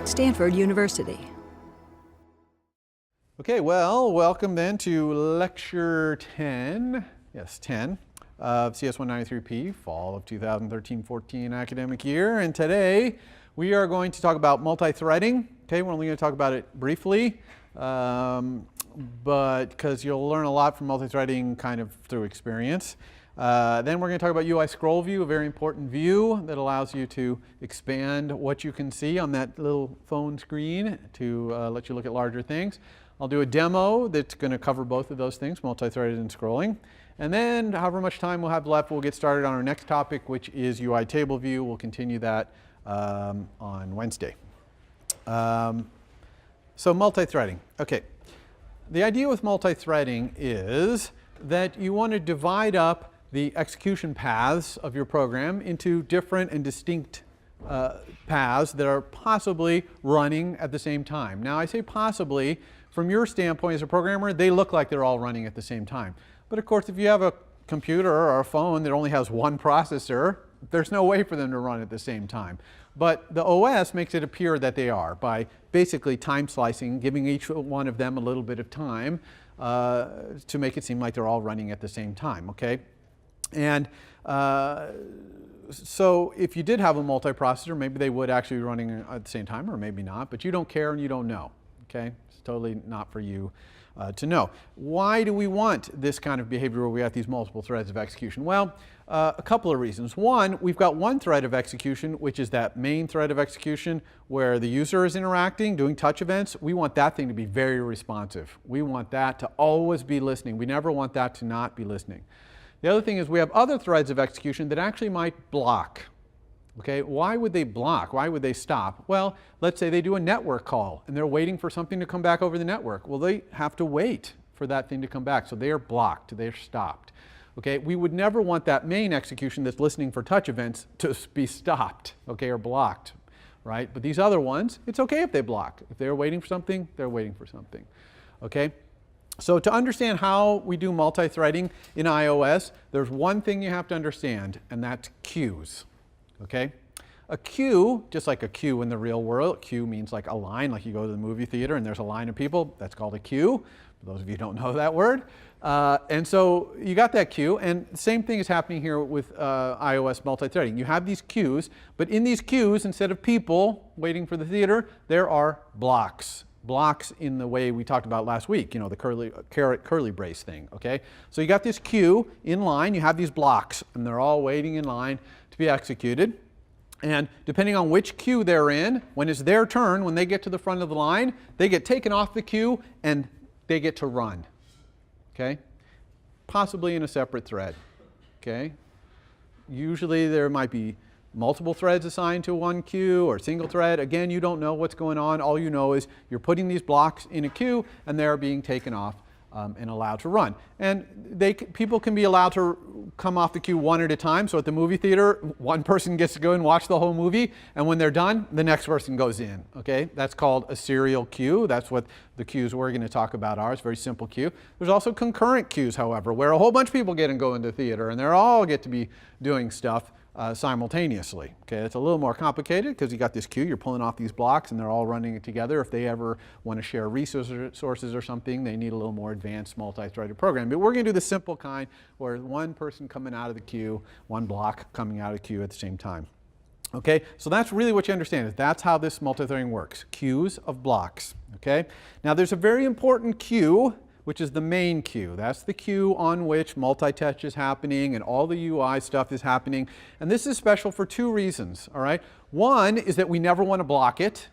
Stanford University. Okay, well, welcome then to lecture 10, yes, 10 of CS193P, fall of 2013-14 academic year. And today we are going to talk about multi-threading. Okay, we're only going to talk about it briefly, but because you'll learn a lot from multi-threading kind of through experience. Then we're going to talk about UI scroll view, a very important view that allows you to expand what you can see on that little phone screen to let you look at larger things. I'll do a demo that's going to cover both of those things, multi-threaded and scrolling. And then however much time we'll have left, we'll get started on our next topic, which is UI table view. We'll continue that on Wednesday. So multi-threading. Okay. The idea with multi-threading is that you want to divide up the execution paths of your program into different and distinct paths that are possibly running at the same time. Now I say possibly, from your standpoint as a programmer, they look like they're all running at the same time. But of course, if you have a computer or a phone that only has one processor, there's no way for them to run at the same time. But the OS makes it appear that they are by basically time slicing, giving each one of them a little bit of time to make it seem like they're all running at the same time, okay? And so if you did have a multiprocessor, maybe they would actually be running at the same time, or maybe not, but you don't care and you don't know, okay? It's totally not for you to know. Why do we want this kind of behavior where we have these multiple threads of execution? Well, a couple of reasons. One, we've got one thread of execution, which is that main thread of execution where the user is interacting, doing touch events. We want that thing to be very responsive. We want that to always be listening. We never want that to not be listening. The other thing is we have other threads of execution that actually might block. Okay, why would they block? Why would they stop? Well, let's say they do a network call and they're waiting for something to come back over the network. Well, they have to wait for that thing to come back. So they are blocked, they're stopped. Okay, we would never want that main execution that's listening for touch events to be stopped, okay, or blocked, right? But these other ones, it's okay if they block. If they're waiting for something, they're waiting for something, okay? So to understand how we do multi-threading in iOS, there's one thing you have to understand, and that's queues. Okay? A queue, just like a queue in the real world, queue means like a line, like you go to the movie theater and there's a line of people, that's called a queue, for those of you who don't know that word. And so you got that queue, and the same thing is happening here with iOS multi-threading. You have these queues, but in these queues, instead of people waiting for the theater, there are blocks. Blocks in the way we talked about last week, you know, the curly brace thing, okay? So you got this queue in line, you have these blocks, and they're all waiting in line to be executed. And depending on which queue they're in, when it's their turn, when they get to the front of the line, they get taken off the queue and they get to run, okay? Possibly in a separate thread, okay? Usually there might be multiple threads assigned to one queue or single thread. Again, you don't know what's going on. All you know is you're putting these blocks in a queue and they're being taken off and allowed to run. And people can be allowed to come off the queue one at a time. So at the movie theater, one person gets to go and watch the whole movie, and when they're done, the next person goes in. Okay, that's called a serial queue. That's what the queues we're going to talk about are. It's a very simple queue. There's also concurrent queues, however, where a whole bunch of people get and go into the theater, and they all get to be doing stuff simultaneously. Okay, it's a little more complicated because you got this queue, you're pulling off these blocks and they're all running it together. If they ever want to share resources or something, they need a little more advanced multi-threaded program. But we're going to do the simple kind where one person coming out of the queue, one block coming out of the queue at the same time. Okay, so that's really what you understand, is that's how this multi-threading works. Queues of blocks. Okay, now there's a very important queue, which is the main queue. That's the queue on which multi-touch is happening and all the UI stuff is happening. And this is special for two reasons, all right? One is that we never want to block it,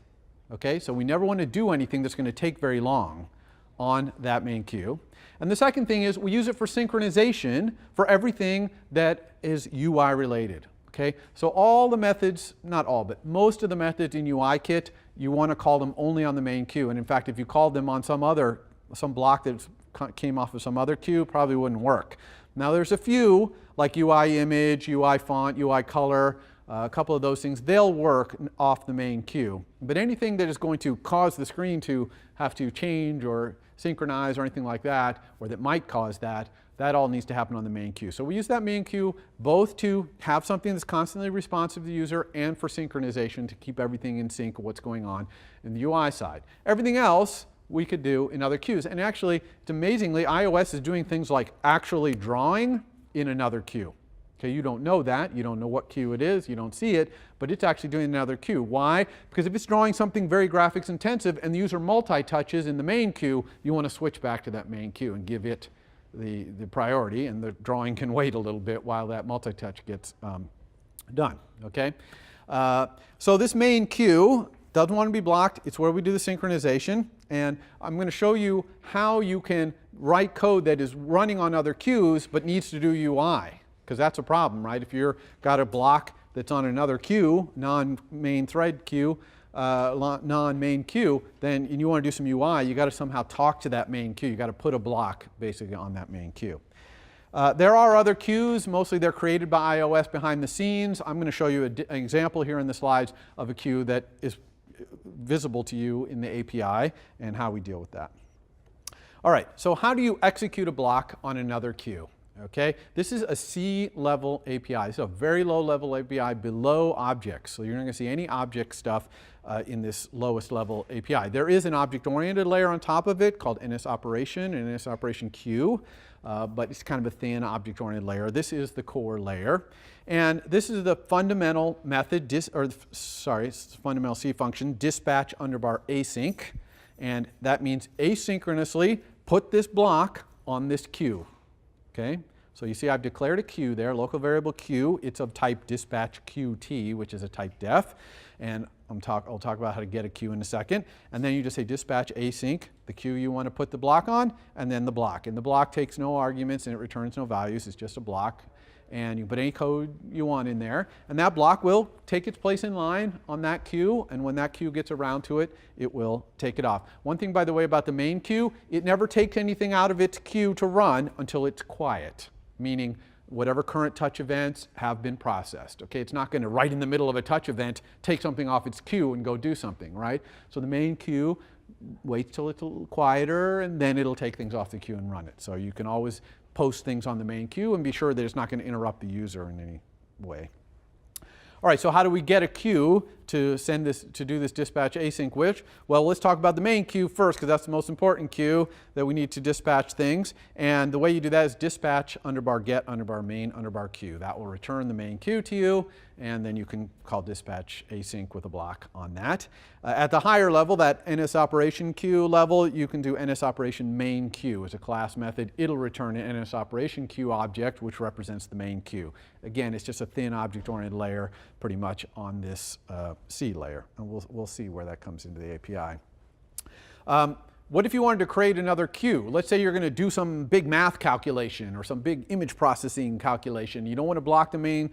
okay? So we never want to do anything that's going to take very long on that main queue. And the second thing is we use it for synchronization for everything that is UI related, okay? So all the methods, not all, but most of the methods in UIKit, you want to call them only on the main queue. And in fact, if you called them on some block that came off of some other queue, probably wouldn't work. Now there's a few, like UI image, UI font, UI color, a couple of those things, they'll work off the main queue. But anything that is going to cause the screen to have to change or synchronize or anything like that, or that might cause that, That all needs to happen on the main queue. So we use that main queue both to have something that's constantly responsive to the user and for synchronization to keep everything in sync with what's going on in the UI side. Everything else we could do in other queues. And actually, it's amazingly, iOS is doing things like actually drawing in another queue. Okay, you don't know that. You don't know what queue it is. You don't see it. But it's actually doing another queue. Why? Because if it's drawing something very graphics intensive and the user multi-touches in the main queue, you want to switch back to that main queue and give it the priority. And the drawing can wait a little bit while that multi-touch gets done. Okay? So this main queue doesn't want to be blocked. It's where we do the synchronization. And I'm going to show you how you can write code that is running on other queues but needs to do UI. Because that's a problem, right? If you've got a block that's on another queue, non-main thread queue, non-main queue, then and you want to do some UI, you got to somehow talk to that main queue. You got to put a block basically on that main queue. There are other queues. Mostly they're created by iOS behind the scenes. I'm going to show you an example here in the slides of a queue that is visible to you in the API and how we deal with that. All right, so how do you execute a block on another queue? Okay, this is a C-level API. This is a very low-level API below objects. So you're not going to see any object stuff in this lowest level API. There is an object-oriented layer on top of it called NSOperation and NSOperation queue, but it's kind of a thin object-oriented layer. This is the core layer. And this is the fundamental method, fundamental C function, dispatch underbar async. And that means asynchronously put this block on this queue. Okay, so you see I've declared a queue there, local variable queue. It's of type dispatch qt, which is a type def. And I'll talk about how to get a queue in a second. And then you just say dispatch async, the queue you want to put the block on, and then the block. And the block takes no arguments and it returns no values. It's just a block. And you can put any code you want in there. And that block will take its place in line on that queue. And when that queue gets around to it, it will take it off. One thing, by the way, about the main queue, it never takes anything out of its queue to run until it's quiet, meaning whatever current touch events have been processed. Okay, it's not going to, right in the middle of a touch event, take something off its queue and go do something, right? So the main queue waits till it's a little quieter, and then it'll take things off the queue and run it. So you can always post things on the main queue and be sure that it's not going to interrupt the user in any way. All right, so how do we get a queue to do this dispatch async with? Well, let's talk about the main queue first, because that's the most important queue that we need to dispatch things. And the way you do that is dispatch underbar get underbar main underbar queue. That will return the main queue to you, and then you can call dispatch async with a block on that. At the higher level, that NSOperation queue level, you can do NSOperation main queue as a class method. It'll return an NSOperation queue object, which represents the main queue. Again, it's just a thin object-oriented layer pretty much on this C layer, and we'll see where that comes into the API. What if you wanted to create another queue? Let's say you're going to do some big math calculation or some big image processing calculation. You don't want to block the main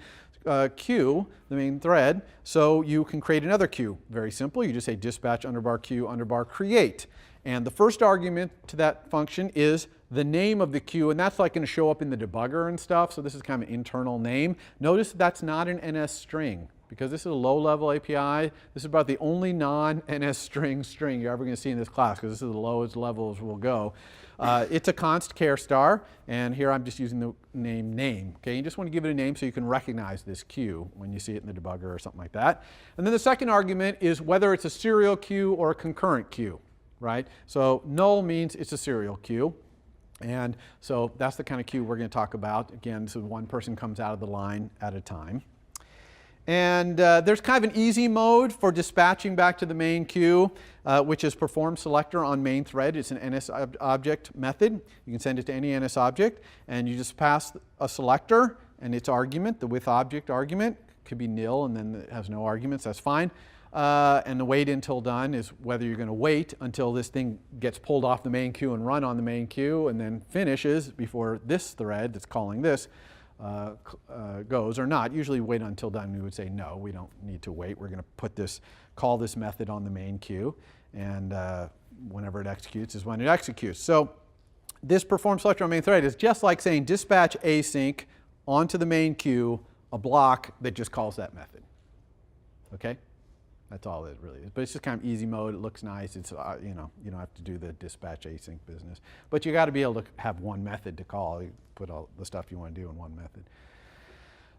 queue, the main thread, so you can create another queue. Very simple. You just say dispatch underbar queue underbar create. And the first argument to that function is the name of the queue, and that's like going to show up in the debugger and stuff, so this is kind of an internal name. Notice that's not an NS string, because this is a low-level API. This is about the only non-NS string you're ever going to see in this class, because this is the lowest levels we'll go. It's a const char star, and here I'm just using the name. Okay, you just want to give it a name so you can recognize this queue when you see it in the debugger or something like that. And then the second argument is whether it's a serial queue or a concurrent queue, right? So null means it's a serial queue. And so that's the kind of queue we're going to talk about. Again, so one person comes out of the line at a time. And there's kind of an easy mode for dispatching back to the main queue, which is perform selector on main thread. It's an NS object method. You can send it to any NS object, and you just pass a selector and its argument, the with object argument. Could be nil, and then it has no arguments. That's fine. And the wait until done is whether you're going to wait until this thing gets pulled off the main queue and run on the main queue and then finishes before this thread that's calling this goes or not. Usually wait until done, we would say no, we don't need to wait. We're going to call this method on the main queue, and whenever it executes is when it executes. So this perform selector on main thread is just like saying dispatch async onto the main queue, a block that just calls that method. Okay? That's all it really is. But it's just kind of easy mode. It looks nice. It's, you know, you don't have to do the dispatch async business. But you got to be able to have one method to call. You put all the stuff you want to do in one method.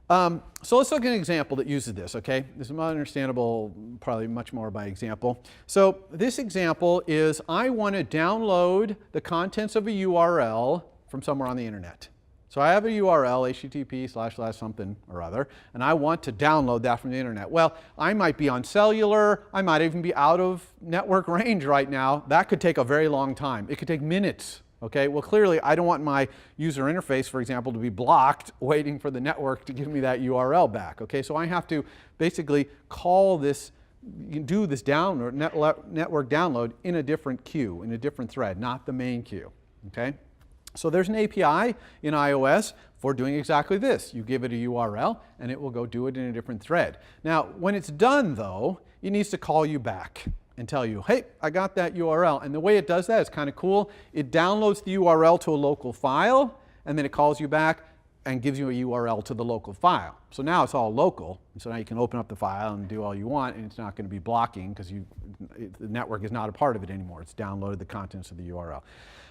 So let's look at an example that uses this, okay? This is more understandable, probably much more by example. So this example is I want to download the contents of a URL from somewhere on the internet. So I have a URL, http / something or other, and I want to download that from the internet. Well, I might be on cellular, I might even be out of network range right now. That could take a very long time. It could take minutes. Okay, well clearly I don't want my user interface, for example, to be blocked waiting for the network to give me that URL back. Okay, so I have to basically call this, do this download, network download in a different queue, in a different thread, not the main queue. Okay, so there's an API in iOS for doing exactly this. You give it a URL and it will go do it in a different thread. Now, when it's done though, it needs to call you back and tell you, hey, I got that URL. And the way it does that is kind of cool. It downloads the URL to a local file, and then it calls you back and gives you a URL to the local file. So now it's all local. So now you can open up the file and do all you want, and it's not going to be blocking because the network is not a part of it anymore. It's downloaded the contents of the URL.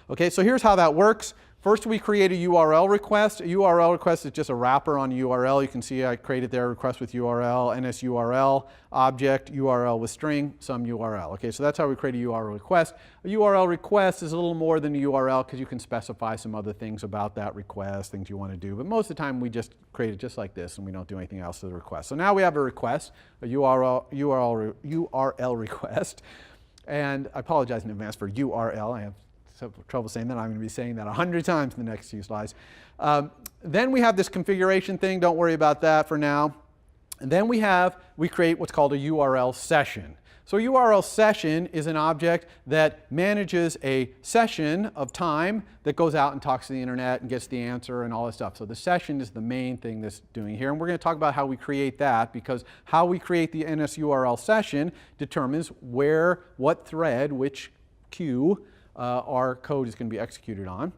Okay, so here's how that works. First, we create a URL request. A URL request is just a wrapper on a URL. You can see I created there request with URL, NSURL, object, URL with string, some URL. Okay, so that's how we create a URL request. A URL request is a little more than a URL because you can specify some other things about that request, things you want to do. But most of the time, we just create it just like this, and we don't do anything else to the request. So now we have a request, a URL request. And I apologize in advance for URL. I have some trouble saying that. I'm going to be saying that 100 times in the next few slides. Then we have this configuration thing. Don't worry about that for now. And then we create what's called a URL session. So a URL session is an object that manages a session of time that goes out and talks to the internet and gets the answer and all this stuff. So the session is the main thing that's doing here. And we're going to talk about how we create that, because how we create the NSURL session determines where, what thread, which queue our code is going to be executed on.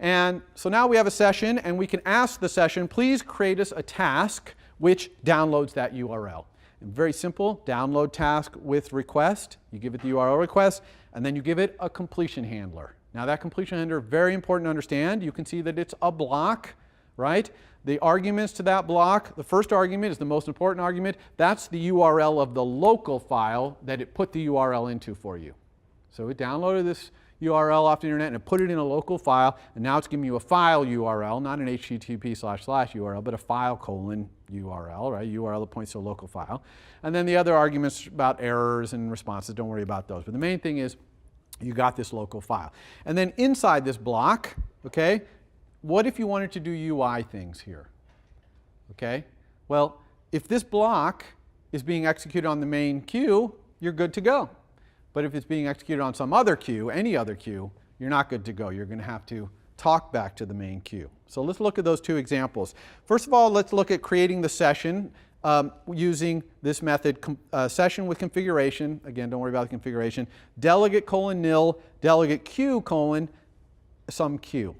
And so now we have a session, and we can ask the session, please create us a task which downloads that URL. And very simple, download task with request. You give it the URL request, and then you give it a completion handler. Now that completion handler is very important to understand. You can see that it's a block, right? The arguments to that block, the first argument is the most important argument. That's the URL of the local file that it put the URL into for you. So it downloaded this URL off the internet and put it in a local file, and now it's giving you a file URL, not an HTTP / URL, but a file : URL, right? URL that points to a local file. And then the other arguments about errors and responses, don't worry about those. But the main thing is you got this local file. And then inside this block, okay, what if you wanted to do UI things here? Okay, well, if this block is being executed on the main queue, you're good to go. But if it's being executed on some other queue, any other queue, you're not good to go. You're going to have to talk back to the main queue. So let's look at those two examples. First of all, let's look at creating the session using this method, session with configuration. Again, don't worry about the configuration. Delegate : nil, delegate queue : some queue.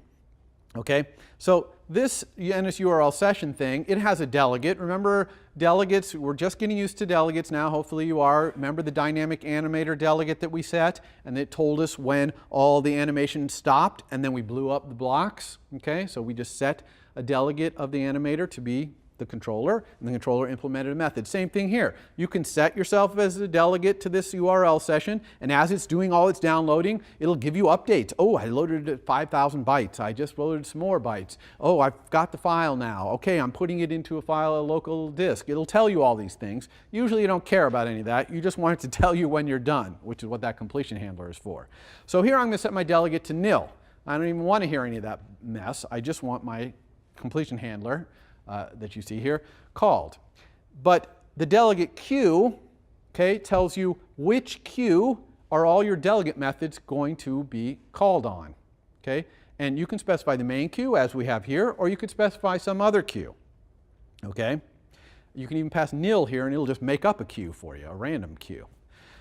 Okay, so this NSURL session thing, it has a delegate. Remember, delegates, we're just getting used to delegates now, hopefully you are. Remember the dynamic animator delegate that we set, and it told us when all the animation stopped, and then we blew up the blocks. Okay, so we just set a delegate of the animator to be the controller, and the controller implemented a method. Same thing here. You can set yourself as a delegate to this URL session, and as it's doing all its downloading, it'll give you updates. Oh, I loaded 5,000 bytes. I just loaded some more bytes. Oh, I've got the file now. Okay, I'm putting it into a local disk. It'll tell you all these things. Usually you don't care about any of that. You just want it to tell you when you're done, which is what that completion handler is for. So here I'm going to set my delegate to nil. I don't even want to hear any of that mess. I just want my completion handler that you see here called. But the delegate queue, okay, tells you which queue are all your delegate methods going to be called on. Okay, and you can specify the main queue as we have here, or you could specify some other queue. Okay, you can even pass nil here and it'll just make up a queue for you, a random queue.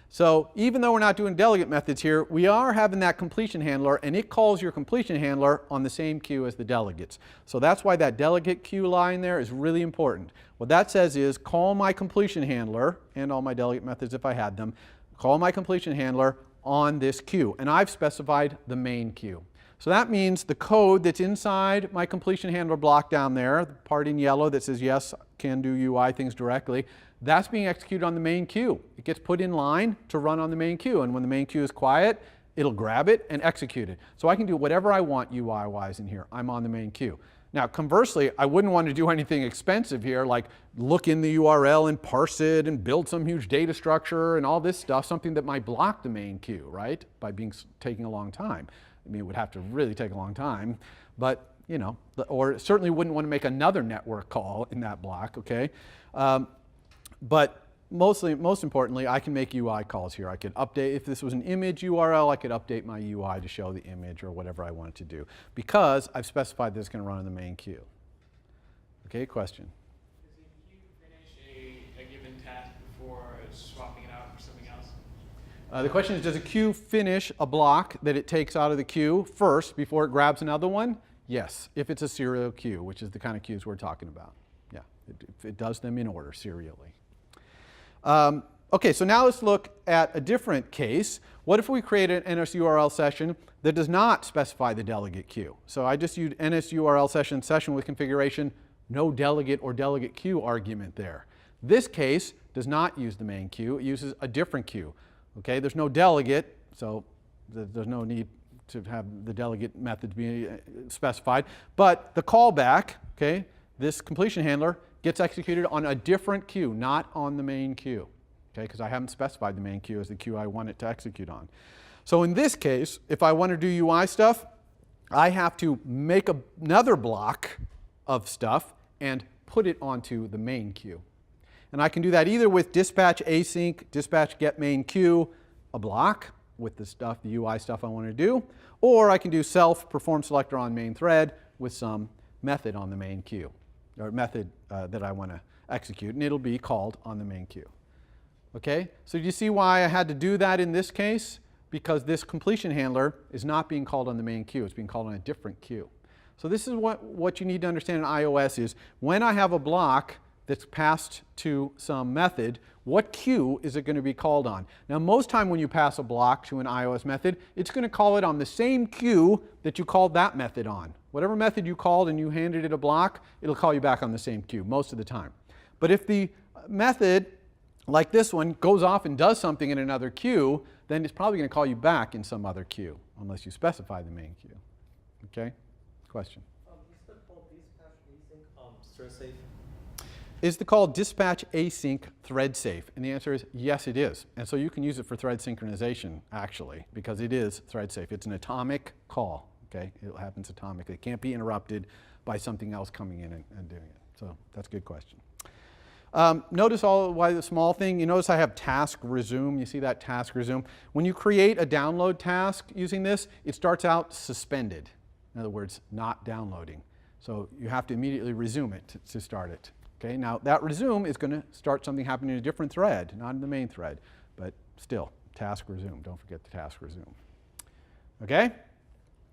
So even though we're not doing delegate methods here, we are having that completion handler, and it calls your completion handler on the same queue as the delegates. So that's why that delegate queue line there is really important. What that says is call my completion handler, and all my delegate methods if I had them, call my completion handler on this queue. And I've specified the main queue. So that means the code that's inside my completion handler block down there, the part in yellow that says yes, can do UI things directly, that's being executed on the main queue. It gets put in line to run on the main queue, and when the main queue is quiet, it'll grab it and execute it. So I can do whatever I want UI-wise in here. I'm on the main queue. Now conversely, I wouldn't want to do anything expensive here, like look in the URL and parse it and build some huge data structure and all this stuff, something that might block the main queue, right, by taking a long time. I mean, it would have to really take a long time, but you know, or certainly wouldn't want to make another network call in that block, okay? But most importantly, I can make UI calls here. I could update, if this was an image URL, I could update my UI to show the image or whatever I wanted to do, because I've specified that it's going to run in the main queue. Okay, question? Does the queue finish a given task before swapping it out for something else? The question is, does a queue finish a block that it takes out of the queue first before it grabs another one? Yes, if it's a serial queue, which is the kind of queues we're talking about. Yeah, it does them in order, serially. Okay, so now let's look at a different case. What if we create an NSURL session that does not specify the delegate queue? So I just used NSURL session with configuration, no delegate or delegate queue argument there. This case does not use the main queue. It uses a different queue. Okay, there's no delegate, so there's no need to have the delegate method be specified. But the callback, okay, this completion handler gets executed on a different queue, not on the main queue, okay, because I haven't specified the main queue as the queue I want it to execute on. So in this case, if I want to do UI stuff, I have to make another block of stuff and put it onto the main queue. And I can do that either with dispatch async, dispatch get main queue, a block with the stuff, the UI stuff I want to do, or I can do self perform selector on main thread with some method on the main queue, or method that I want to execute, and it'll be called on the main queue. Okay, so do you see why I had to do that in this case? Because this completion handler is not being called on the main queue, it's being called on a different queue. So this is what you need to understand in iOS is when I have a block that's passed to some method, what queue is it going to be called on? Now most time when you pass a block to an iOS method, it's going to call it on the same queue that you called that method on. Whatever method you called and you handed it a block, it'll call you back on the same queue most of the time. But if the method, like this one, goes off and does something in another queue, then it's probably going to call you back in some other queue, unless you specify the main queue. Okay? Question? Is the call dispatch async thread safe? Is the call dispatch async thread safe? And the answer is yes, it is. And so you can use it for thread synchronization, actually, because it is thread safe. It's an atomic call. Okay? It happens atomically. It can't be interrupted by something else coming in and doing it. So that's a good question. Notice why the small thing, you notice I have task resume. You see that task resume? When you create a download task using this, it starts out suspended. In other words, not downloading. So you have to immediately resume it to start it. Okay, now that resume is going to start something happening in a different thread, not in the main thread, but still, task resume. Don't forget the task resume. Okay?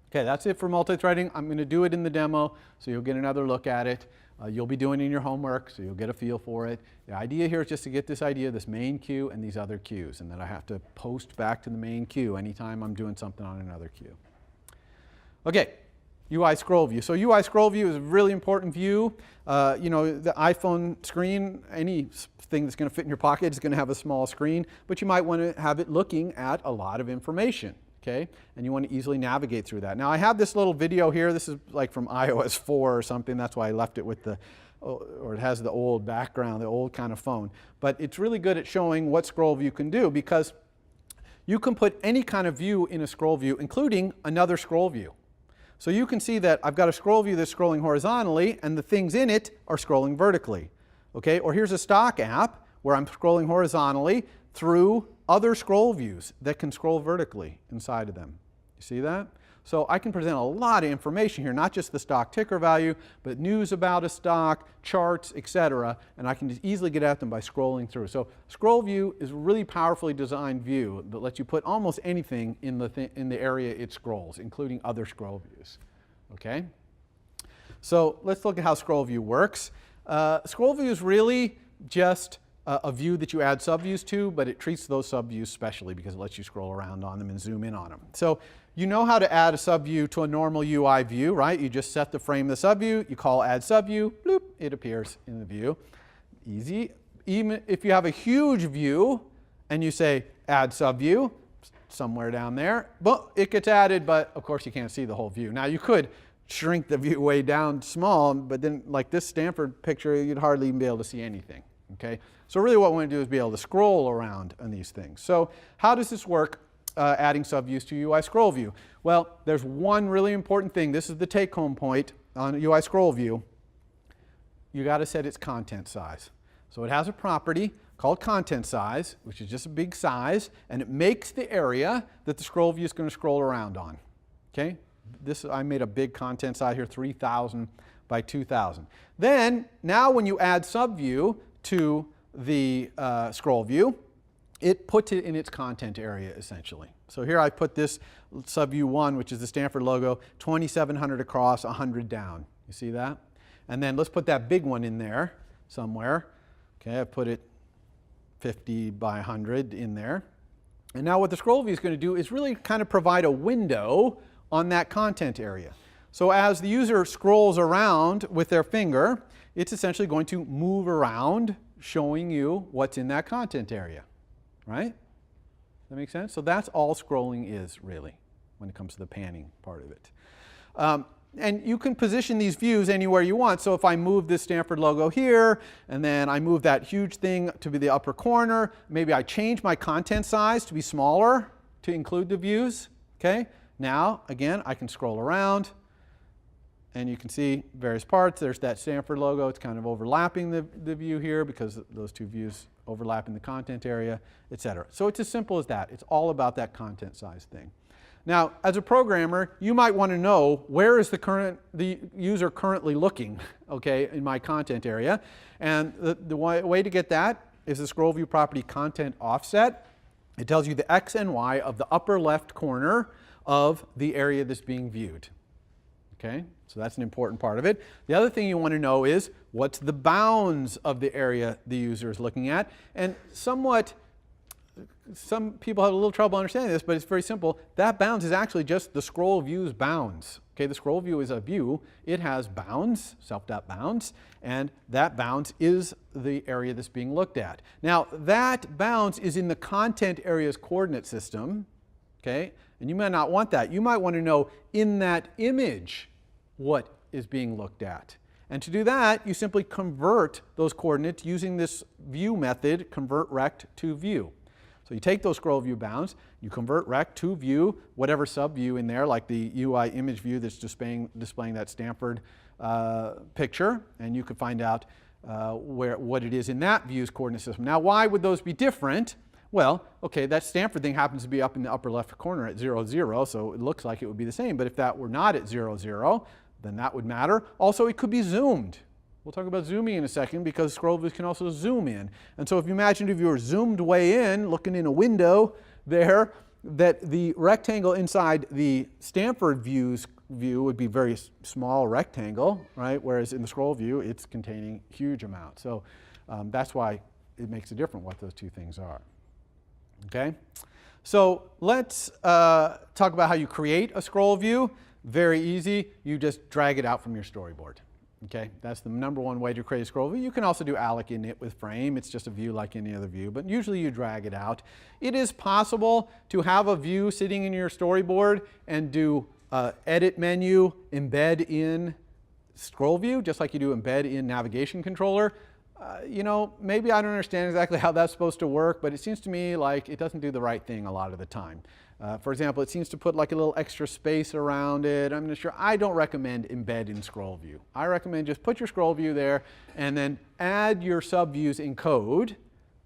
Okay, that's it for multi-threading. I'm going to do it in the demo, so you'll get another look at it. You'll be doing it in your homework, so you'll get a feel for it. The idea here is just to get this idea, this main queue and these other queues, and then I have to post back to the main queue anytime I'm doing something on another queue. Okay. UI scroll view. So UI scroll view is a really important view. You know, the iPhone screen, anything that's going to fit in your pocket is going to have a small screen, but you might want to have it looking at a lot of information, okay? And you want to easily navigate through that. Now I have this little video here. This is like from iOS 4 or something. That's why I left it with the, or it has the old background, the old kind of phone. But it's really good at showing what scroll view can do because you can put any kind of view in a scroll view, including another scroll view. So you can see that I've got a scroll view that's scrolling horizontally and the things in it are scrolling vertically. Okay? Or here's a stock app where I'm scrolling horizontally through other scroll views that can scroll vertically inside of them. You see that? So I can present a lot of information here, not just the stock ticker value, but news about a stock, charts, etc. And I can just easily get at them by scrolling through. So scroll view is a really powerfully designed view that lets you put almost anything in the area it scrolls, including other scroll views. Okay? So let's look at how scroll view works. Scroll view is really just a view that you add subviews to, but it treats those subviews specially because it lets you scroll around on them and zoom in on them. So you know how to add a subview to a normal UI view, right? You just set the frame of the subview, you call add subview, bloop, it appears in the view. Easy. Even if you have a huge view and you say add subview, somewhere down there, but it gets added, but of course you can't see the whole view. Now you could shrink the view way down small, but then like this Stanford picture, you'd hardly even be able to see anything. Okay? So really what we want to do is be able to scroll around on these things. So how does this work, adding subviews to UI scroll view? Well, there's one really important thing. This is the take-home point on UI scroll view. You got to set its content size. So it has a property called content size, which is just a big size, and it makes the area that the scroll view is going to scroll around on. Okay? I made a big content size here, 3,000 by 2,000. Then, now when you add subview to the scroll view, it puts it in its content area essentially. So here I put this subview 1, which is the Stanford logo, 2,700 across, 100 down. You see that? And then let's put that big one in there somewhere. Okay, I put it 50 by 100 in there. And now what the scroll view is going to do is really kind of provide a window on that content area. So as the user scrolls around with their finger, it's essentially going to move around, showing you what's in that content area. Right? Does that make sense? So that's all scrolling is, really, when it comes to the panning part of it. And you can position these views anywhere you want. So if I move this Stanford logo here, and then I move that huge thing to be the upper corner, maybe I change my content size to be smaller to include the views. Okay? Now, again, I can scroll around, and you can see various parts. There's that Stanford logo. It's kind of overlapping the view here because those two views overlap in the content area, etc. So it's as simple as that. It's all about that content size thing. Now, as a programmer, you might want to know where is the user currently looking, okay, in my content area. And the way to get that is the scroll view property content offset. It tells you the X and Y of the upper left corner of the area that's being viewed. Okay, so that's an important part of it. The other thing you want to know is what's the bounds of the area the user is looking at. And some people have a little trouble understanding this, but it's very simple. That bounds is actually just the scroll view's bounds. Okay, the scroll view is a view. It has bounds, self.bounds, and that bounds is the area that's being looked at. Now, that bounds is in the content area's coordinate system. Okay, and you might not want that. You might want to know in that image what is being looked at. And to do that, you simply convert those coordinates using this view method, convert rect to view. So you take those scroll view bounds, you convert rect to view, whatever subview in there, like the UI image view that's displaying that Stanford picture, and you can find out what it is in that view's coordinate system. Now, why would those be different? Well, okay, that Stanford thing happens to be up in the upper left corner at 0, 0, so it looks like it would be the same. But if that were not at 0, 0, then that would matter. Also, it could be zoomed. We'll talk about zooming in a second because scroll views can also zoom in. And so if you imagine if you were zoomed way in, looking in a window there, that the rectangle inside the Stanford view would be very small rectangle, right? Whereas in the scroll view, it's containing huge amounts. So that's why it makes a difference what those two things are. Okay? So let's talk about how you create a scroll view. Very easy. You just drag it out from your storyboard. Okay? That's the number one way to create a scroll view. You can also do alloc init with frame. It's just a view like any other view, but usually you drag it out. It is possible to have a view sitting in your storyboard and do edit menu, embed in scroll view, just like you do embed in navigation controller. You know, maybe I don't understand exactly how that's supposed to work, but it seems to me like it doesn't do the right thing a lot of the time. For example, it seems to put like a little extra space around it. I'm not sure. I don't recommend embed in scroll view. I recommend just put your scroll view there and then add your subviews in code,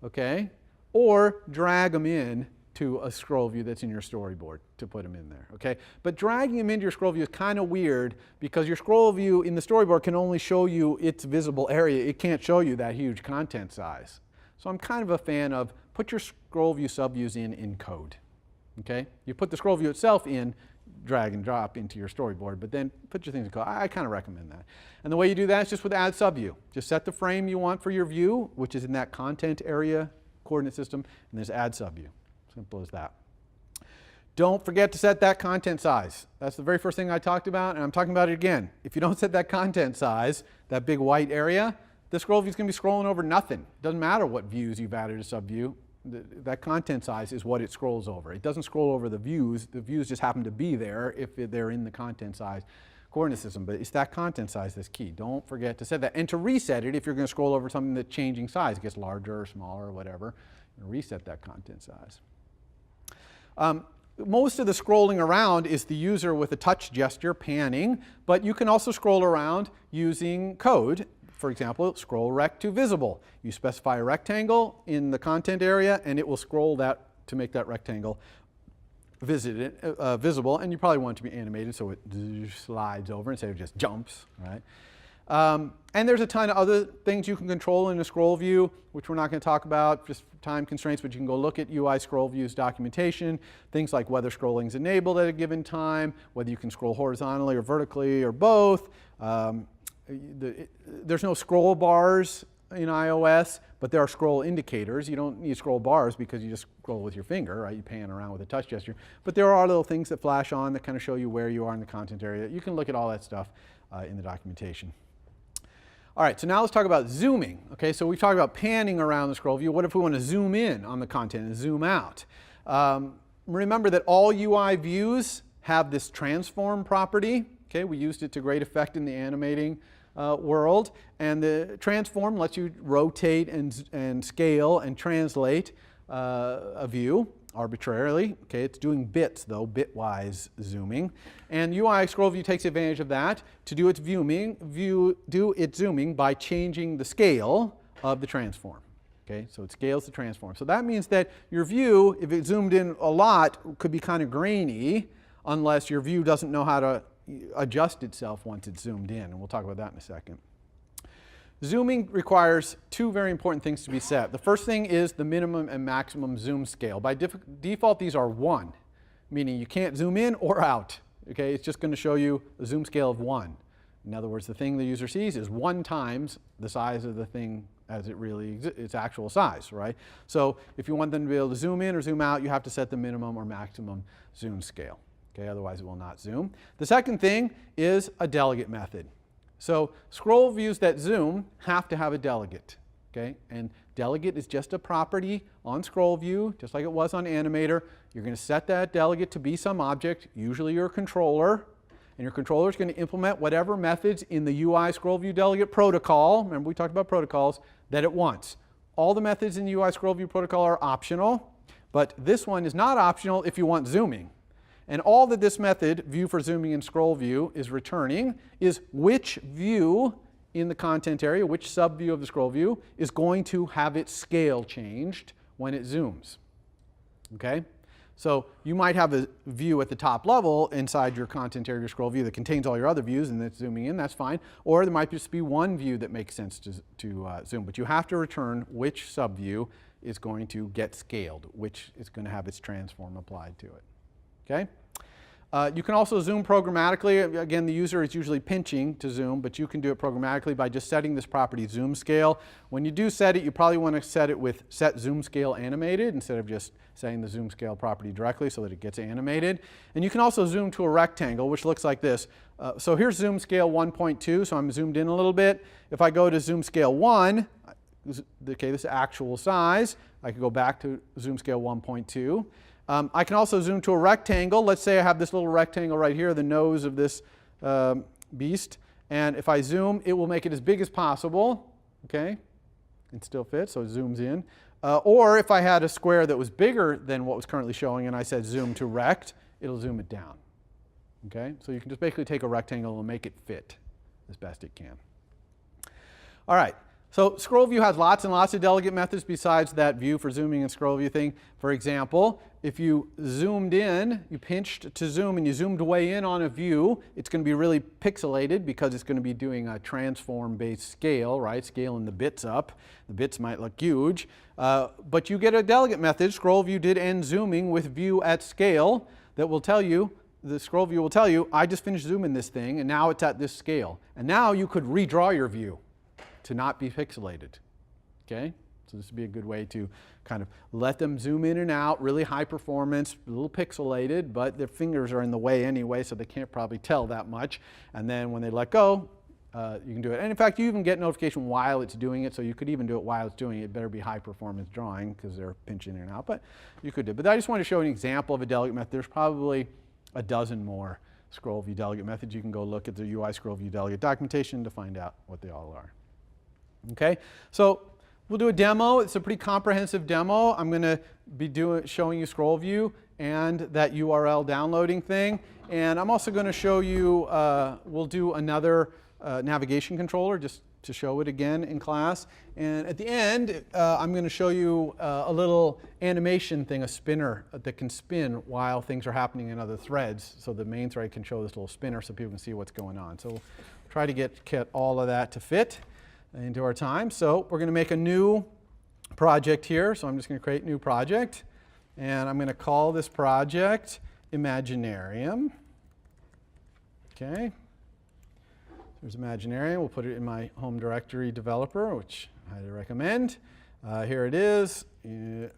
okay? Or drag them in to a scroll view that's in your storyboard to put them in there, okay? But dragging them into your scroll view is kind of weird because your scroll view in the storyboard can only show you its visible area. It can't show you that huge content size. So I'm kind of a fan of put your scroll view subviews in code, okay? You put the scroll view itself in, drag and drop into your storyboard, but then put your things in code. I kind of recommend that. And the way you do that is just with add subview. Just set the frame you want for your view, which is in that content area coordinate system, and there's add subview. Simple as that. Don't forget to set that content size. That's the very first thing I talked about, and I'm talking about it again. If you don't set that content size, that big white area, the scroll view is going to be scrolling over nothing. It doesn't matter what views you've added to subview. That content size is what it scrolls over. It doesn't scroll over the views. The views just happen to be there if they're in the content size coordinate system. But it's that content size that's key. Don't forget to set that. And to reset it, if you're going to scroll over something that's changing size, it gets larger or smaller or whatever, reset that content size. Most of the scrolling around is the user with a touch gesture panning, but you can also scroll around using code. For example, scroll rect to visible. You specify a rectangle in the content area, and it will scroll that to make that rectangle visible. And you probably want it to be animated so it slides over instead of just jumps, right? And there's a ton of other things you can control in a scroll view, which we're not going to talk about just for time constraints, but you can go look at UI scroll views documentation, things like whether scrolling is enabled at a given time, whether you can scroll horizontally or vertically or both. There's no scroll bars in iOS, but there are scroll indicators. You don't need scroll bars because you just scroll with your finger, right? You pan around with a touch gesture. But there are little things that flash on that kind of show you where you are in the content area. You can look at all that stuff in the documentation. All right, so now let's talk about zooming. Okay, so we've talked about panning around the scroll view. What if we want to zoom in on the content and zoom out? Remember that all UI views have this transform property. Okay, we used it to great effect in the animating world. And the transform lets you rotate and scale and translate a view arbitrarily. Okay, it's doing bits though, bitwise zooming. And UI scroll view takes advantage of that to do its zooming by changing the scale of the transform. Okay, so it scales the transform. So that means that your view, if it zoomed in a lot, could be kind of grainy unless your view doesn't know how to adjust itself once it's zoomed in. And we'll talk about that in a second. Zooming requires two very important things to be set. The first thing is the minimum and maximum zoom scale. By default, these are 1, meaning you can't zoom in or out. Okay, it's just going to show you a zoom scale of 1. In other words, the thing the user sees is 1 times the size of the thing as it really its actual size, right? So if you want them to be able to zoom in or zoom out, you have to set the minimum or maximum zoom scale. Okay, otherwise it will not zoom. The second thing is a delegate method. So scroll views that zoom have to have a delegate, okay? And delegate is just a property on scroll view, just like it was on Animator. You're going to set that delegate to be some object, usually your controller, and your controller is going to implement whatever methods in the UI scroll view delegate protocol, remember we talked about protocols, that it wants. All the methods in the UI scroll view protocol are optional, but this one is not optional if you want zooming. And all that this method, view for zooming in scroll view, is returning is which view in the content area, which subview of the scroll view, is going to have its scale changed when it zooms. Okay? So you might have a view at the top level inside your content area scroll view that contains all your other views and that's zooming in, that's fine. Or there might just be one view that makes sense to zoom. But you have to return which subview is going to get scaled, which is going to have its transform applied to it. Okay? You can also zoom programmatically. Again, the user is usually pinching to zoom, but you can do it programmatically by just setting this property zoom scale. When you do set it, you probably want to set it with set zoom scale animated instead of just setting the zoom scale property directly so that it gets animated. And you can also zoom to a rectangle, which looks like this. So here's zoom scale 1.2, so I'm zoomed in a little bit. If I go to zoom scale 1, okay, this is actual size. I could go back to zoom scale 1.2. I can also zoom to a rectangle. Let's say I have this little rectangle right here, the nose of this beast. And if I zoom, it will make it as big as possible. Okay? It still fits, so it zooms in. Or if I had a square that was bigger than what was currently showing and I said zoom to rect, it'll zoom it down. Okay? So you can just basically take a rectangle and make it fit as best it can. All right. So scroll view has lots and lots of delegate methods besides that view for zooming and scroll view thing. For example, if you zoomed in, you pinched to zoom and you zoomed way in on a view, it's going to be really pixelated because it's going to be doing a transform-based scale, right? Scaling the bits up. The bits might look huge. But you get a delegate method, scroll view did end zooming with view at scale, that will tell you, the scroll view will tell you, I just finished zooming this thing and now it's at this scale. And now you could redraw your view to not be pixelated, okay? So this would be a good way to kind of let them zoom in and out, really high performance, a little pixelated, but their fingers are in the way anyway, so they can't probably tell that much. And then when they let go, you can do it. And in fact, you even get notification while it's doing it, so you could even do it while it's doing it. It better be high performance drawing because they're pinching in and out, but you could do it. But I just want to show an example of a delegate method. There's probably a dozen more scroll view delegate methods. You can go look at the UI scroll view delegate documentation to find out what they all are. Okay, so we'll do a demo. It's a pretty comprehensive demo. I'm going to be showing you scroll view and that URL downloading thing. And I'm also going to show you, we'll do another navigation controller just to show it again in class. And at the end, I'm going to show you a little animation thing, a spinner that can spin while things are happening in other threads. So the main thread can show this little spinner so people can see what's going on. So we'll try to get all of that to fit into our time. So we're going to make a new project here. So I'm just going to create a new project. And I'm going to call this project Imaginarium. Okay. There's Imaginarium. We'll put it in my home directory developer, which I highly recommend. Here it is.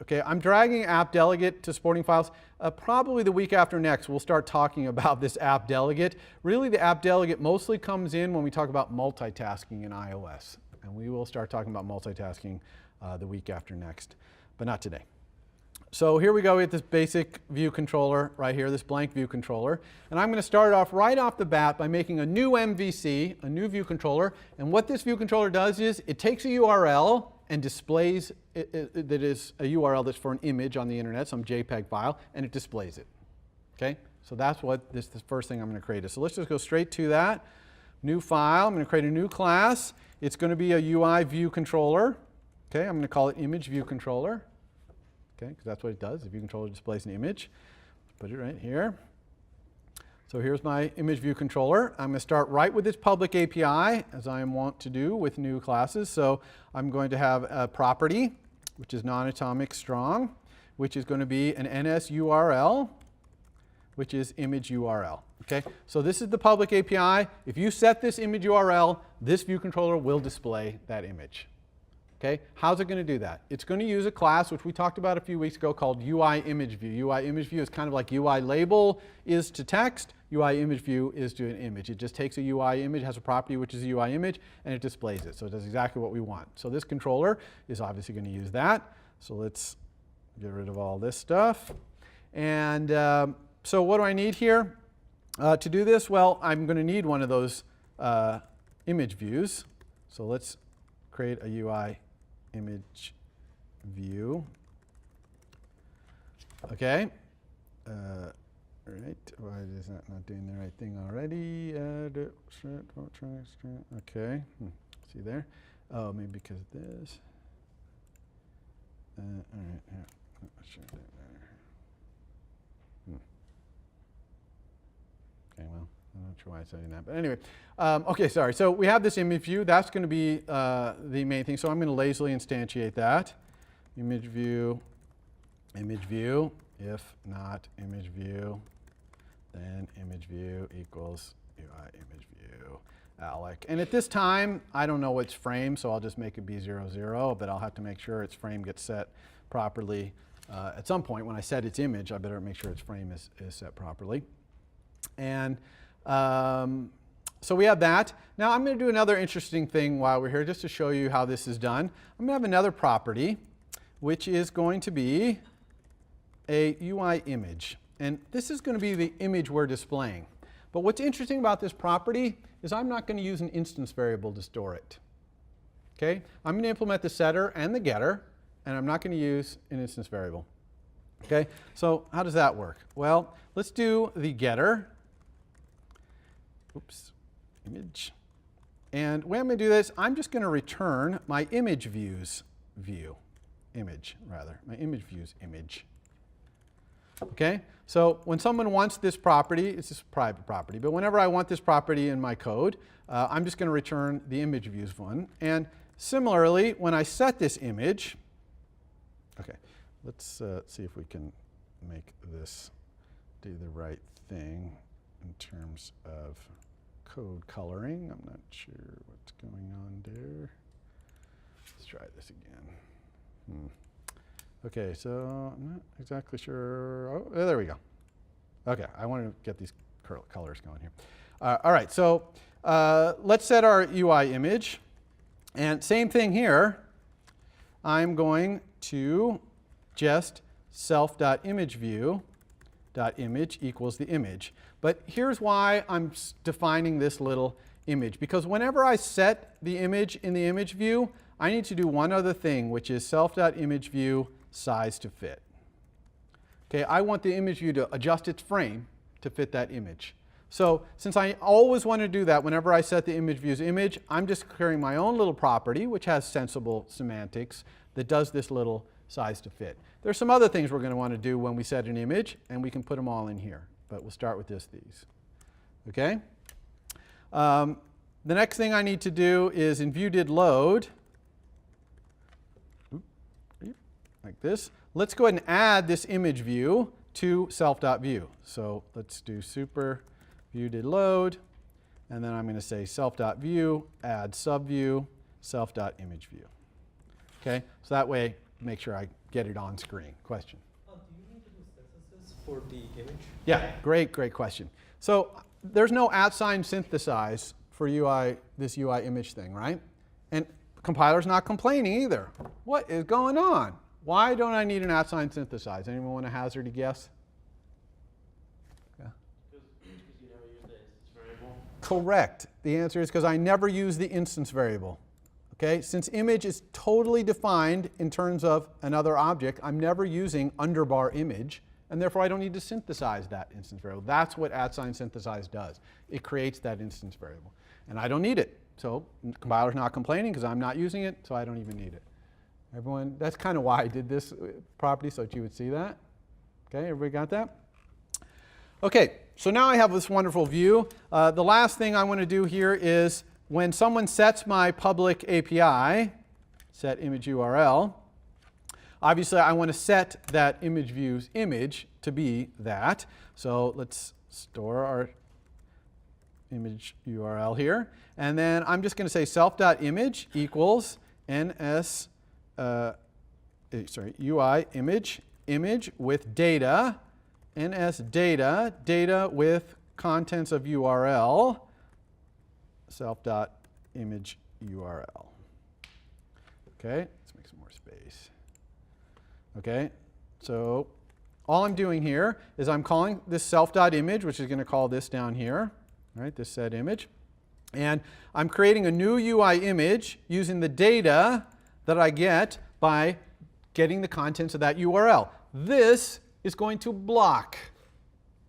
Okay, I'm dragging app delegate to supporting files. Probably the week after next, we'll start talking about this app delegate. Really, the app delegate mostly comes in when we talk about multitasking in iOS. And we will start talking about multitasking the week after next, but not today. So here we go with this basic view controller right here, this blank view controller. And I'm going to start off right off the bat by making a new MVC, a new view controller. And what this view controller does is it takes a URL and displays that is a URL that's for an image on the internet, some JPEG file, and it displays it. Okay? So that's what this first thing I'm going to create is. So let's just go straight to that. New file. I'm going to create a new class. It's going to be a UI view controller. Okay, I'm going to call it image view controller. Okay, because that's what it does. The view controller displays an image. Put it right here. So here's my image view controller. I'm going to start right with its public API, as I am wont to do with new classes. So I'm going to have a property, which is non-atomic strong, which is going to be an NS URL, which is image URL. Okay, so this is the public API. If you set this image URL, this view controller will display that image. Okay, how's it going to do that? It's going to use a class which we talked about a few weeks ago called UI image view. UI image view is kind of like UI label is to text. UI image view is to an image. It just takes a UI image, has a property which is a UI image, and it displays it. So it does exactly what we want. So this controller is obviously going to use that. So let's get rid of all this stuff. And so what do I need here to do this? Well, I'm going to need one of those image views. So let's create a UI image view. Okay. Right. Why is that not doing the right thing already? Okay. See there? Oh, maybe because of this. All right. Yeah. Let's try that better. Okay. Well, I'm not sure why it's saying that, but anyway. Okay, sorry. So we have this image view. That's going to be the main thing. So I'm going to lazily instantiate that. Image view, if not image view, then image view equals UI image view, alloc. And at this time, I don't know its frame, so I'll just make it be 0, 0, but I'll have to make sure its frame gets set properly. At some point, when I set its image, I better make sure its frame is set properly. And so we have that. Now I'm going to do another interesting thing while we're here, just to show you how this is done. I'm going to have another property, which is going to be a UI image. And this is going to be the image we're displaying. But what's interesting about this property is I'm not going to use an instance variable to store it. Okay? I'm going to implement the setter and the getter, and I'm not going to use an instance variable. Okay? So how does that work? Well, let's do the getter. Oops. Image. And the way I'm going to do this, I'm just going to return my image views my image views image. Okay? So when someone wants this property, it's just private property, but whenever I want this property in my code, I'm just going to return the image views one. And similarly, when I set this image, okay, let's see if we can make this do the right thing in terms of code coloring. I'm not sure what's going on there. Let's try this again. Okay, so I'm not exactly sure. Oh, there we go. Okay, I want to get these colors going here. All right, so let's set our UI image. And same thing here. I'm going to just self.imageView.image equals the image. But here's why I'm defining this little image. Because whenever I set the image in the image view, I need to do one other thing, which is self.imageView size to fit. Okay, I want the image view to adjust its frame to fit that image. So since I always want to do that whenever I set the image view's image, I'm just creating my own little property, which has sensible semantics, that does this little size to fit. There's some other things we're going to want to do when we set an image, and we can put them all in here. But we'll start with these. Okay? The next thing I need to do is in viewDidLoad, like this. Let's go ahead and add this image view to self.view. So let's do super viewDidLoad, and then I'm going to say self.view, add subview, self.imageView. Okay, so that way, make sure I get it on screen. Question? Do you need to do synthesis for the image? Yeah, great question. So there's no @ synthesize for this UI image thing, right? And compiler's not complaining either. What is going on? Why don't I need an @ synthesize? Anyone want to hazard a guess? Yeah. Because you never use the instance variable. Correct. The answer is because I never use the instance variable. Okay? Since image is totally defined in terms of another object, I'm never using underbar image, and therefore I don't need to synthesize that instance variable. That's what @ synthesize does. It creates that instance variable. And I don't need it. So compiler's not complaining because I'm not using it, so I don't even need it. Everyone, that's kind of why I did this property, so that you would see that. Okay, everybody got that? Okay, so now I have this wonderful view. The last thing I want to do here is when someone sets my public API, set image URL, obviously I want to set that image view's image to be that. So let's store our image URL here. And then I'm just going to say self.image equals ns UI image with data, ns data with contents of URL, self.image URL. Okay, let's make some more space. Okay, so all I'm doing here is I'm calling this self.image, which is going to call this down here, right, this set image. And I'm creating a new UI image using the data that I get by getting the contents of that URL. This is going to block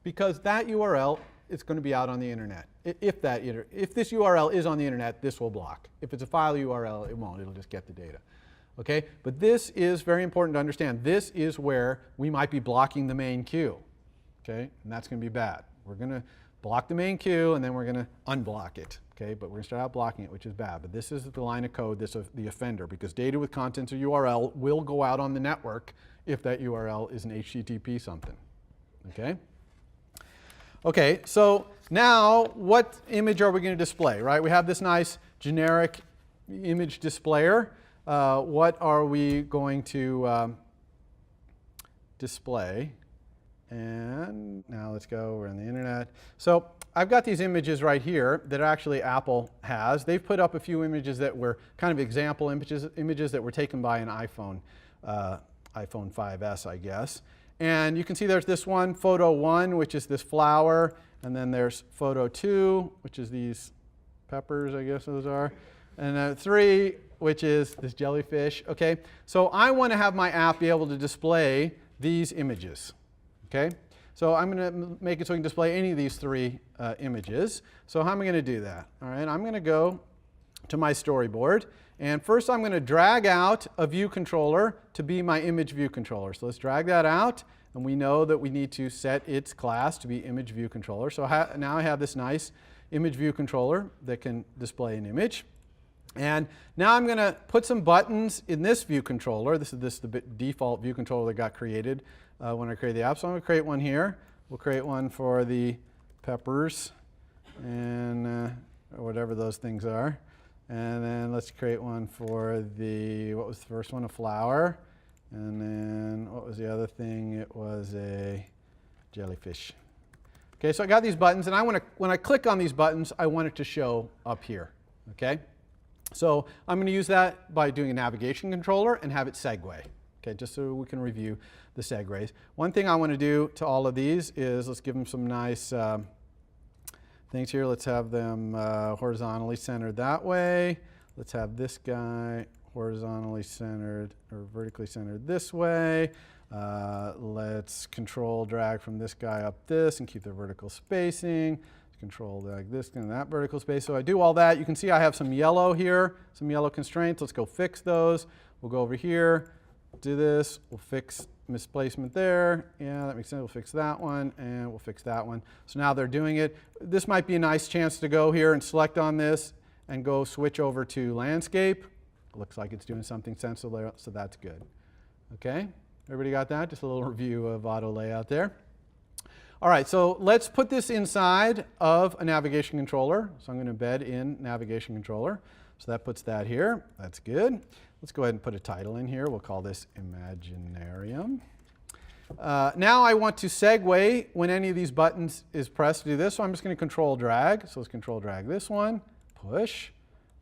because that URL is going to be out on the internet. If this URL is on the internet, this will block. If it's a file URL, it won't. It'll just get the data. Okay? But this is very important to understand. This is where we might be blocking the main queue. Okay? And that's going to be bad. We're going to block the main queue, and then we're going to unblock it. Okay, but we're going to start out blocking it, which is bad. But this is the line of code, this is the offender, because data with contents of URL will go out on the network if that URL is an HTTP something. Okay? Okay, so now what image are we going to display, right? We have this nice generic image displayer. What are we going to display? And now let's go, we're on the internet. So I've got these images right here that actually Apple has. They've put up a few images that were kind of example images that were taken by an iPhone 5S, I guess. And you can see there's this one, photo 1, which is this flower. And then there's photo 2, which is these peppers, I guess those are. And 3, which is this jellyfish. Okay, so I want to have my app be able to display these images. Okay, so I'm going to make it so I can display any of these 3 images. So how am I going to do that? All right, I'm going to go to my storyboard. And first I'm going to drag out a view controller to be my image view controller. So let's drag that out. And we know that we need to set its class to be image view controller. So now I have this nice image view controller that can display an image. And now I'm going to put some buttons in this view controller. This is the default view controller that got created when I created the app. So I'm going to create one here. We'll create one for the peppers and whatever those things are. And then let's create one for the, what was the first one? A flower. And then what was the other thing? It was a jellyfish. Okay, so I got these buttons, and when I click on these buttons, I want it to show up here. Okay, so I'm going to use that by doing a navigation controller and have it segue. Okay, just so we can review the segues. One thing I want to do to all of these is let's give them some nice things here. Let's have them horizontally centered that way. Let's have this guy horizontally centered or vertically centered this way. Let's control drag from this guy up this and keep the vertical spacing. Control drag this and that vertical space. So I do all that. You can see I have some yellow here, some yellow constraints. Let's go fix those. We'll go over here, do this. We'll fix misplacement there. Yeah, that makes sense. We'll fix that one, and we'll fix that one. So now they're doing it. This might be a nice chance to go here and select on this and go switch over to landscape. Looks like it's doing something sensible, so that's good. Okay, everybody got that? Just a little review of auto layout there. All right, so let's put this inside of a navigation controller. So I'm going to embed in navigation controller. So that puts that here. That's good. Let's go ahead and put a title in here. We'll call this Imaginarium. Now I want to segue when any of these buttons is pressed to do this. So I'm just going to control drag. So let's control drag this one, push,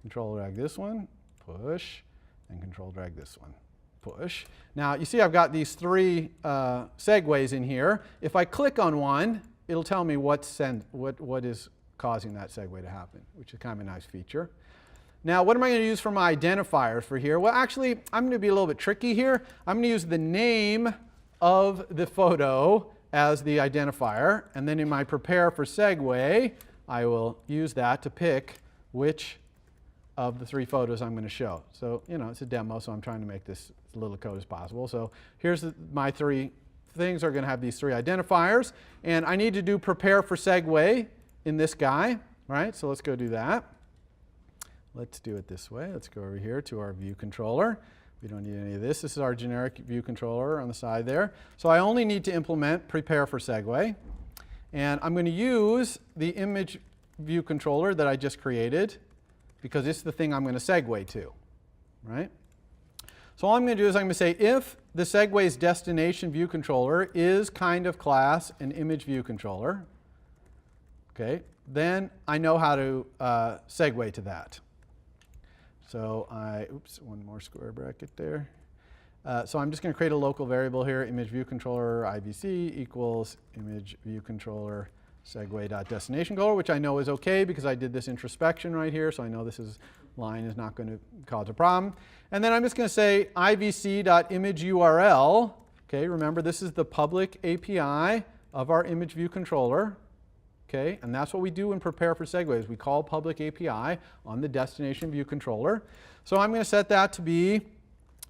control drag this one, push, and control drag this one, push. Now you see I've got these three segues in here. If I click on one, it'll tell me what is causing that segue to happen, which is kind of a nice feature. Now what am I going to use for my identifiers for here? Well, actually I'm going to be a little bit tricky here. I'm going to use the name of the photo as the identifier, and then in my prepare for segue I will use that to pick which of the three photos I'm going to show. So, you know, it's a demo, so I'm trying to make this as little code as possible. So here's my three things are going to have these three identifiers, and I need to do prepare for segue in this guy, right? So let's go do that. Let's do it this way. Let's go over here to our view controller. We don't need any of this. This is our generic view controller on the side there. So I only need to implement prepare for segue, and I'm going to use the image view controller that I just created, because it's the thing I'm going to segue to, right? So all I'm going to do is I'm going to say if the segue's destination view controller is kind of class an image view controller, okay, then I know how to segue to that. So oops, one more square bracket there. So I'm just going to create a local variable here, image view controller IVC equals image view controller segue.destination controller, which I know is okay because I did this introspection right here, so I know this line is not going to cause a problem. And then I'm just going to say ivc.imageURL. Okay, remember this is the public API of our image view controller. Okay, and that's what we do in prepare for segues. We call public API on the destination view controller. So I'm going to set that to be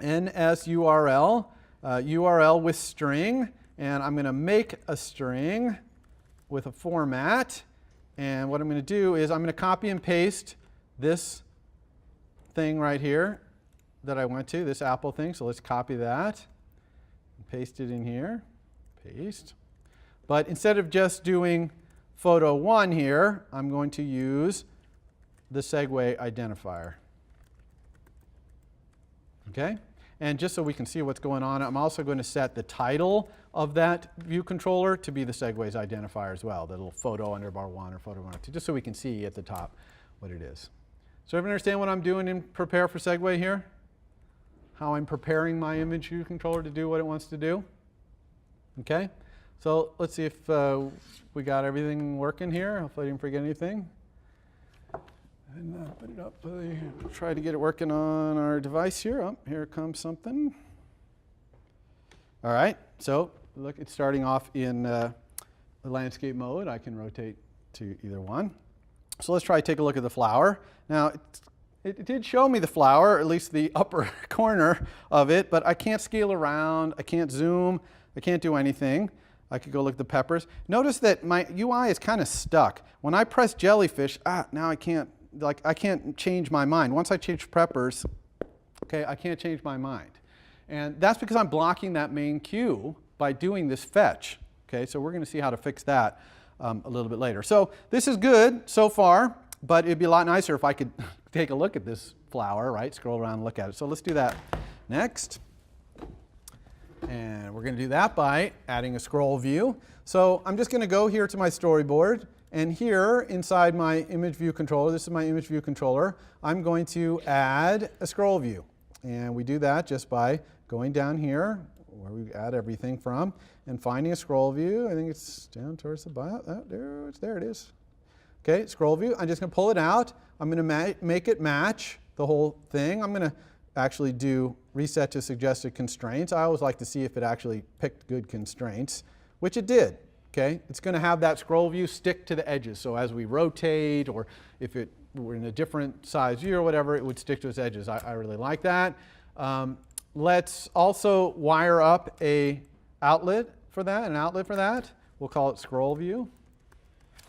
NSURL, URL with string, and I'm going to make a string with a format, and what I'm going to do is I'm going to copy and paste this thing right here that I went to, this Apple thing. So let's copy that and paste it in here, paste. But instead of just doing photo 1 here, I'm going to use the segue identifier. Okay? And just so we can see what's going on, I'm also going to set the title of that view controller to be the segues identifier as well, the little photo underbar 1 or photo 1 or 2, just so we can see at the top what it is. So everyone understand what I'm doing in prepare for segue here? How I'm preparing my image view controller to do what it wants to do? Okay? So let's see if we got everything working here. Hopefully I didn't forget anything. And put it up, try to get it working on our device here. Oh, here comes something. All right, so look, it's starting off in the landscape mode. I can rotate to either one. So let's try to take a look at the flower. Now, it's it did show me the flower, at least the upper corner of it, but I can't scale around, I can't zoom, I can't do anything. I could go look at the peppers. Notice that my UI is kind of stuck. When I press jellyfish, now I can't change my mind. Once I change peppers, okay, I can't change my mind. And that's because I'm blocking that main queue by doing this fetch. Okay, so we're going to see how to fix that a little bit later. So this is good so far, but it'd be a lot nicer if I could take a look at this flower, right? Scroll around and look at it. So let's do that next. And we're going to do that by adding a scroll view. So I'm just going to go here to my storyboard, and here inside my image view controller, this is my image view controller, I'm going to add a scroll view. And we do that just by going down here where we add everything from and finding a scroll view. I think it's down towards the bottom. Oh, there it is. Okay, scroll view. I'm just going to pull it out. I'm going to make it match the whole thing. I'm going to actually do reset to suggested constraints. I always like to see if it actually picked good constraints, which it did. Okay, it's going to have that scroll view stick to the edges. So as we rotate, or if it were in a different size view or whatever, it would stick to its edges. I really like that. Let's also wire up an outlet for that. We'll call it scroll view.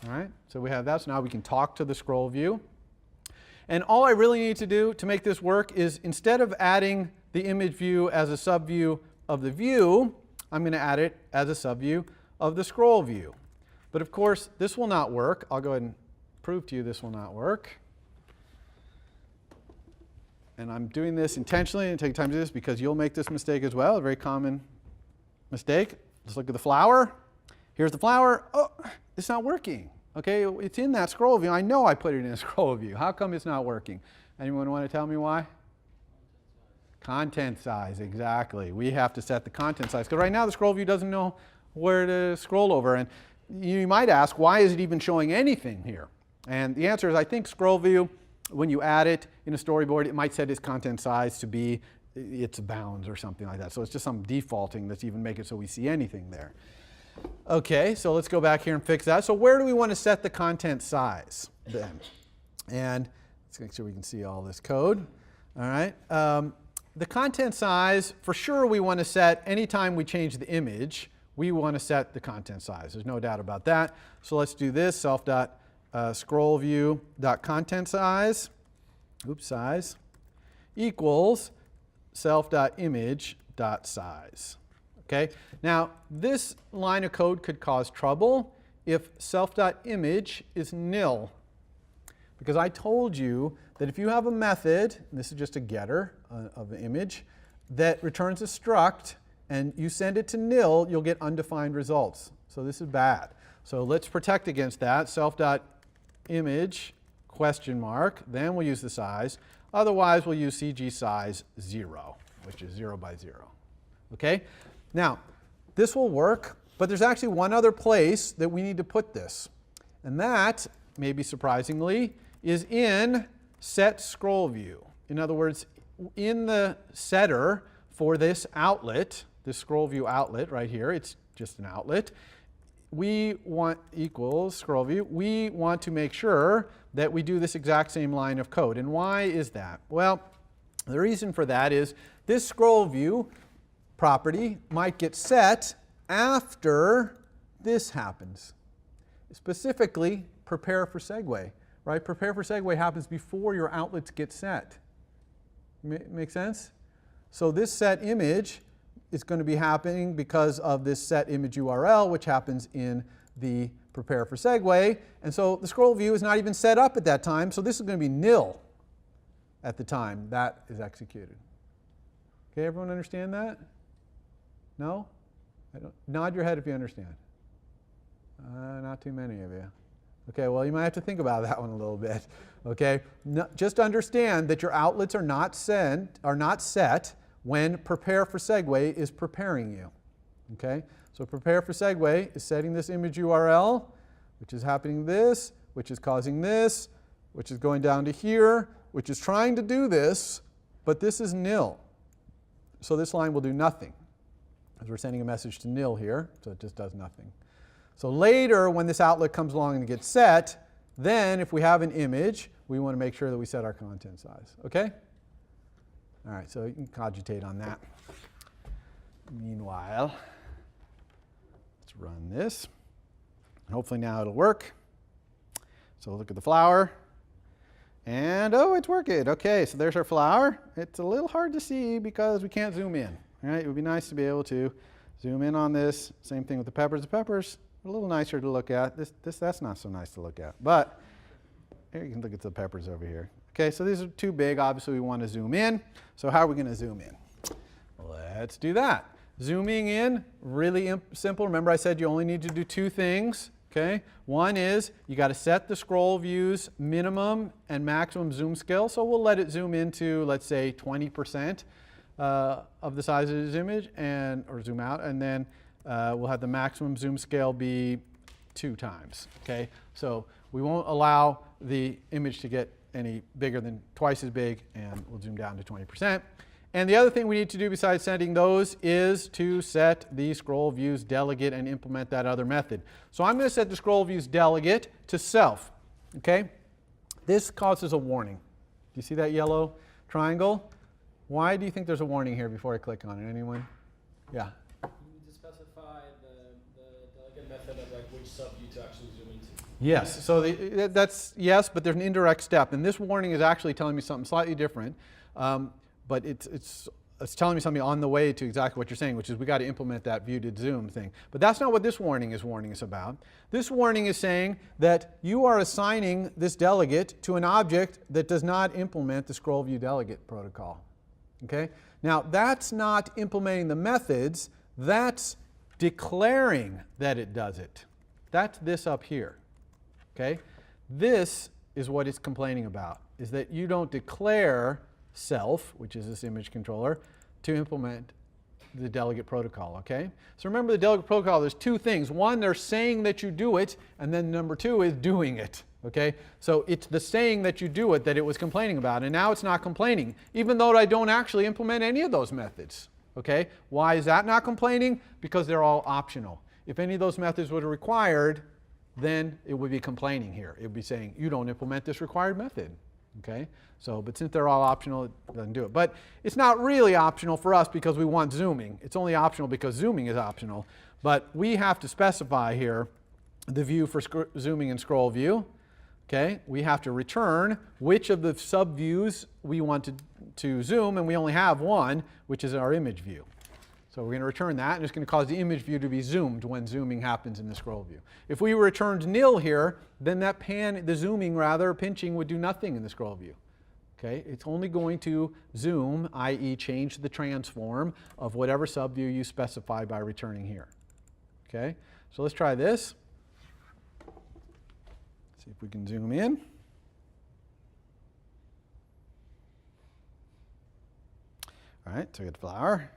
All right, so we have that. So now we can talk to the scroll view. And all I really need to do to make this work is, instead of adding the image view as a subview of the view, I'm going to add it as a subview of the scroll view. But of course, this will not work. I'll go ahead and prove to you this will not work. And I'm doing this intentionally and take time to do this because you'll make this mistake as well, a very common mistake. Let's look at the flower. Here's the flower. Oh, it's not working. Okay, it's in that scroll view. I know I put it in a scroll view. How come it's not working? Anyone want to tell me why? Content size, exactly. We have to set the content size, because right now the scroll view doesn't know where to scroll over. And you might ask, why is it even showing anything here? And the answer is, I think scroll view, when you add it in a storyboard, it might set its content size to be its bounds or something like that. So it's just some defaulting that's even make it so we see anything there. Okay, so let's go back here and fix that. So where do we want to set the content size then? And let's make sure we can see all this code. All right. The content size, for sure, we want to set anytime we change the image, we want to set the content size. There's no doubt about that. So let's do this, self.scrollView.content size, size, equals self.image.size. Okay? Now, this line of code could cause trouble if self.image is nil. Because I told you that if you have a method, and this is just a getter of the image, that returns a struct, and you send it to nil, you'll get undefined results. So this is bad. So let's protect against that. Self.image question mark, then we'll use the size. Otherwise, we'll use CG size 0, which is 0 by 0. Okay? Now, this will work, but there's actually one other place that we need to put this. And that, maybe surprisingly, is in set scroll view. In other words, in the setter for this outlet, this scroll view outlet right here, it's just an outlet, we want equals scroll view. We want to make sure that we do this exact same line of code. And why is that? Well, the reason for that is this scroll view property might get set after this happens. Specifically, prepare for segue. Right? Prepare for segue happens before your outlets get set. Make sense? So this set image is going to be happening because of this set image URL, which happens in the prepare for segue. And so the scroll view is not even set up at that time, so this is going to be nil at the time that is executed. Okay, everyone understand that? No? Nod your head if you understand. Not too many of you. Okay, well, you might have to think about that one a little bit. Okay, just understand that your outlets are not set when prepare for segue is preparing you. Okay, so prepare for segue is setting this image URL, which is happening this, which is causing this, which is going down to here, which is trying to do this, but this is nil. So this line will do nothing, because we're sending a message to nil here, so it just does nothing. So later, when this outlet comes along and gets set, then if we have an image, we want to make sure that we set our content size. Okay? All right, so you can cogitate on that. Meanwhile, let's run this. And hopefully now it'll work. So look at the flower. And oh, it's working. Okay, so there's our flower. It's a little hard to see because we can't zoom in. All right, it would be nice to be able to zoom in on this. Same thing with the peppers. The peppers are a little nicer to look at. That's not so nice to look at. But here you can look at the peppers over here. Okay, so these are too big. Obviously, we want to zoom in. So how are we going to zoom in? Let's do that. Zooming in, really simple. Remember I said you only need to do two things. Okay, one is you got to set the scroll view's minimum and maximum zoom scale. So we'll let it zoom into, let's say, 20% of the size of this image, or zoom out, and then we'll have the maximum zoom scale be 2 times. Okay, so we won't allow the image to get any bigger than twice as big, and we'll zoom down to 20%. And the other thing we need to do besides setting those is to set the scroll views delegate and implement that other method. So I'm going to set the scroll views delegate to self. Okay? This causes a warning. Do you see that yellow triangle? Why do you think there's a warning here before I click on it? Anyone? Yeah. You need to specify the delegate method of like which subview to actually zoom into. Yes. So that's yes, but there's an indirect step. And this warning is actually telling me something slightly different. But it's telling me something on the way to exactly what you're saying, which is we got to implement that view to zoom thing. But that's not what this warning is warning us about. This warning is saying that you are assigning this delegate to an object that does not implement the scroll view delegate protocol. Okay? Now, that's not implementing the methods. That's declaring that it does it. That's this up here. Okay? This is what it's complaining about, is that you don't declare self, which is this image controller, to implement the delegate protocol, okay? So remember the delegate protocol, there's two things. One, they're saying that you do it, and then number two is doing it, okay? So it's the saying that you do it that it was complaining about, and now it's not complaining, even though I don't actually implement any of those methods, okay? Why is that not complaining? Because they're all optional. If any of those methods were required, then it would be complaining here. It would be saying, you don't implement this required method. Okay, so but since they're all optional, it doesn't do it. But it's not really optional for us because we want zooming. It's only optional because zooming is optional. But we have to specify here the view for zooming and scroll view. Okay, we have to return which of the subviews we want to zoom, and we only have one, which is our image view. So we're going to return that, and it's going to cause the image view to be zoomed when zooming happens in the scroll view. If we returned nil here, then that the zooming rather, pinching would do nothing in the scroll view. Okay, it's only going to zoom, i.e. change the transform of whatever subview you specify by returning here. Okay, so let's try this. See if we can zoom in. All right, so we got the flower.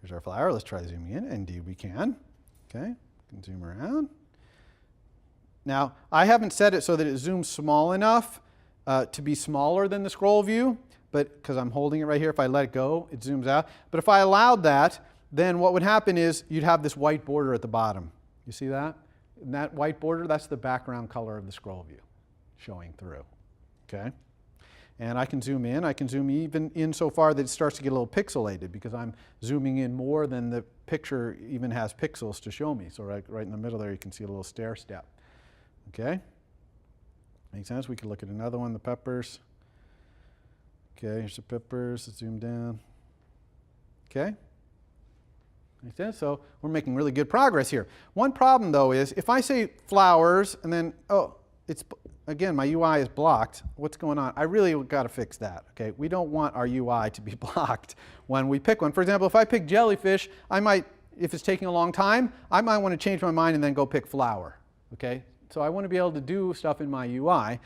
Here's our flower. Let's try zooming in. Indeed, we can. Okay, we can zoom around. Now, I haven't set it so that it zooms small enough to be smaller than the scroll view, but because I'm holding it right here, if I let it go, it zooms out. But if I allowed that, then what would happen is you'd have this white border at the bottom. You see that? And that white border, that's the background color of the scroll view showing through. Okay? And I can zoom in. I can zoom even in so far that it starts to get a little pixelated because I'm zooming in more than the picture even has pixels to show me. So right in the middle there you can see a little stair step. Okay? Makes sense? We could look at another one, the peppers. Okay, here's the peppers. Let's zoom down. Okay? Makes sense? So we're making really good progress here. One problem though is if I say flowers and then, oh, it's again, my UI is blocked. What's going on? I really got to fix that. Okay, we don't want our UI to be blocked when we pick one. For example, if I pick jellyfish, I might, if it's taking a long time, I might want to change my mind and then go pick flower. Okay, so I want to be able to do stuff in my UI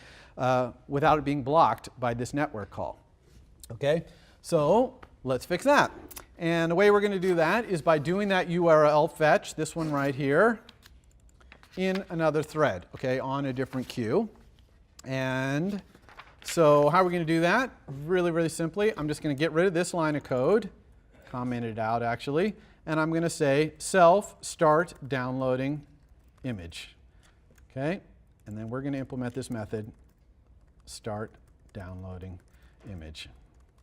without it being blocked by this network call. Okay, so let's fix that. And the way we're going to do that is by doing that URL fetch, this one right here, in another thread, okay, on a different queue. And so how are we going to do that? Really, really simply, I'm just going to get rid of this line of code, comment it out actually, and I'm going to say self start downloading image. Okay, and then we're going to implement this method start downloading image.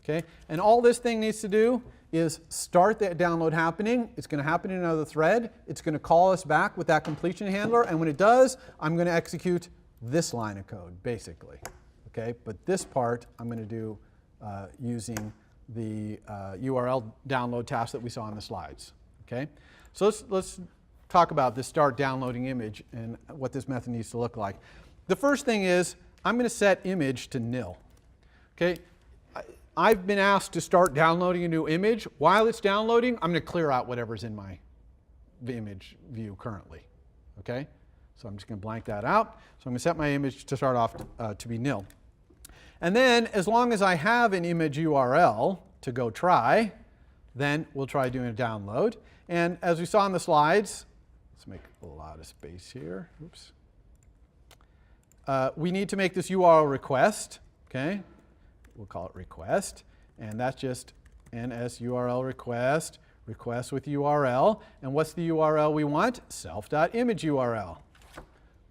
Okay, and all this thing needs to do is start that download happening. It's going to happen in another thread. It's going to call us back with that completion handler, and when it does, I'm going to execute this line of code, basically. Okay, but this part I'm going to do using the URL download task that we saw in the slides. Okay, so let's talk about this start downloading image and what this method needs to look like. The first thing is I'm going to set image to nil. Okay, I've been asked to start downloading a new image. While it's downloading, I'm going to clear out whatever's in my image view currently. Okay, so I'm just going to blank that out. So I'm going to set my image to start off to be nil. And then as long as I have an image URL to go try, then we'll try doing a download. And as we saw in the slides, let's make a lot of space here. Oops. We need to make this URL request. Okay, we'll call it request, and that's just ns URL request, request with URL. And what's the URL we want? Self.image URL.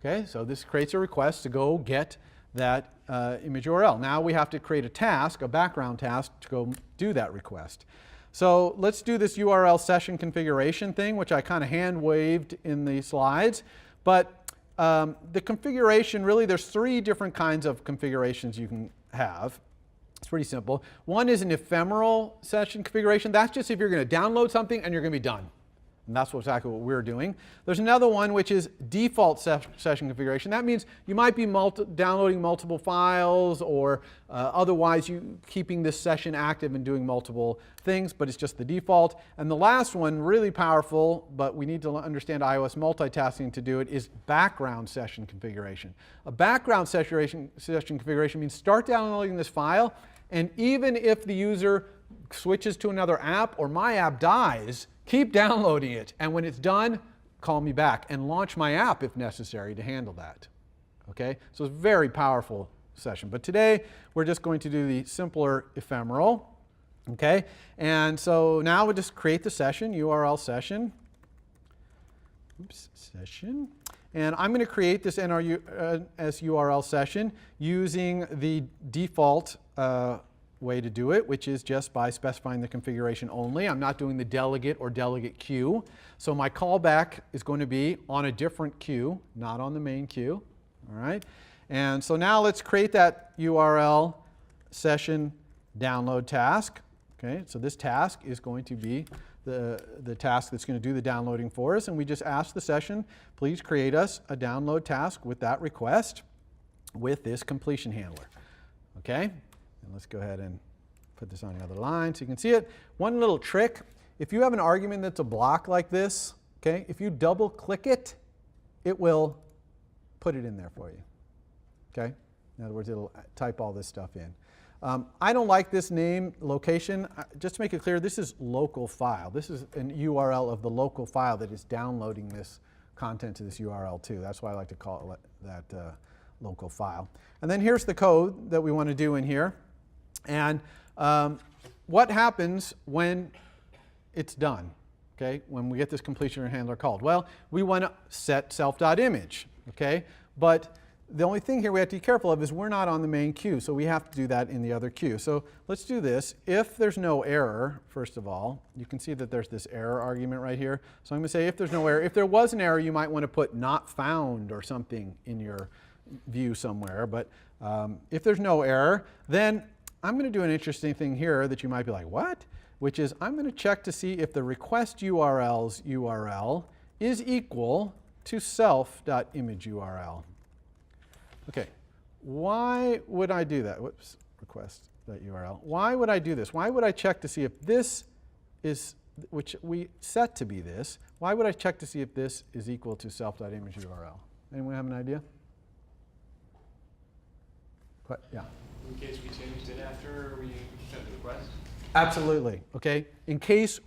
Okay, so this creates a request to go get that image URL. Now we have to create a task, a background task, to go do that request. So let's do this URL session configuration thing, which I kind of hand waved in the slides. But the configuration, really, there's 3 different kinds of configurations you can have. It's pretty simple. One is an ephemeral session configuration. That's just if you're going to download something and you're going to be done. And that's exactly what we're doing. There's another one which is default session configuration. That means you might be downloading multiple files or otherwise you keeping this session active and doing multiple things, but it's just the default. And the last one, really powerful, but we need to understand iOS multitasking to do it, is background session configuration. A background session configuration means start downloading this file, and even if the user switches to another app or my app dies, keep downloading it, and when it's done, call me back and launch my app if necessary to handle that. Okay, so it's a very powerful session. But today we're just going to do the simpler ephemeral. Okay, and so now we'll just create the session, URL session. Oops, session. And I'm going to create this NRS URL session using the default way to do it, which is just by specifying the configuration only. I'm not doing the delegate or delegate queue. So my callback is going to be on a different queue, not on the main queue. All right. And so now let's create that URL session download task. Okay. So this task is going to be the task that's going to do the downloading for us. And we just ask the session, please create us a download task with that request with this completion handler. Okay. And let's go ahead and put this on the other line so you can see it. One little trick, if you have an argument that's a block like this, okay, if you double click it, it will put it in there for you. Okay? In other words, it'll type all this stuff in. I don't like this name, location. Just to make it clear, this is local file. This is an URL of the local file that is downloading this content to this URL too. That's why I like to call it that local file. And then here's the code that we want to do in here. And what happens when it's done, okay, when we get this completion handler called? Well, we want to set self.image, okay? But the only thing here we have to be careful of is we're not on the main queue, so we have to do that in the other queue. So let's do this. If there's no error, first of all, you can see that there's this error argument right here. So I'm going to say if there's no error. If there was an error, you might want to put not found or something in your view somewhere. But if there's no error, then I'm going to do an interesting thing here that you might be like, what? Which is I'm going to check to see if the request URL's URL is equal to self.image URL. Okay, why would I do that? Whoops, request.url. Why would I do this? Why would I check to see if this is, which we set to be this, why would I check to see if this is equal to self.image URL? Anyone have an idea? What? Yeah. In case we changed it after we sent the request? Absolutely. Okay. In case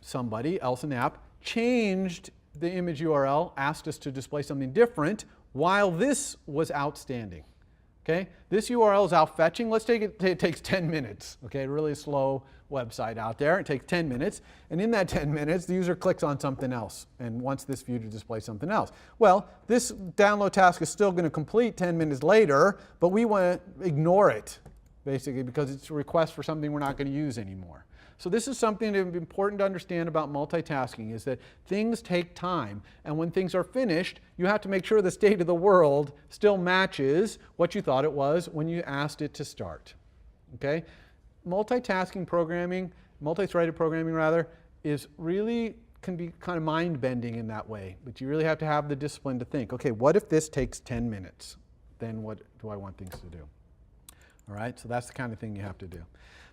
somebody else in the app, changed the image URL, asked us to display something different while this was outstanding. Okay, this URL is out fetching. Let's take it, it takes 10 minutes. Okay, really slow website out there. It takes 10 minutes. And in that 10 minutes, the user clicks on something else and wants this view to display something else. Well, this download task is still going to complete 10 minutes later, but we want to ignore it, basically, because it's a request for something we're not going to use anymore. So this is something that's important to understand about multitasking, is that things take time. And when things are finished, you have to make sure the state of the world still matches what you thought it was when you asked it to start. Okay? Multitasking programming, multi-threaded programming rather, can be kind of mind-bending in that way. But you really have to have the discipline to think, okay, what if this takes 10 minutes? Then what do I want things to do? All right, so that's the kind of thing you have to do.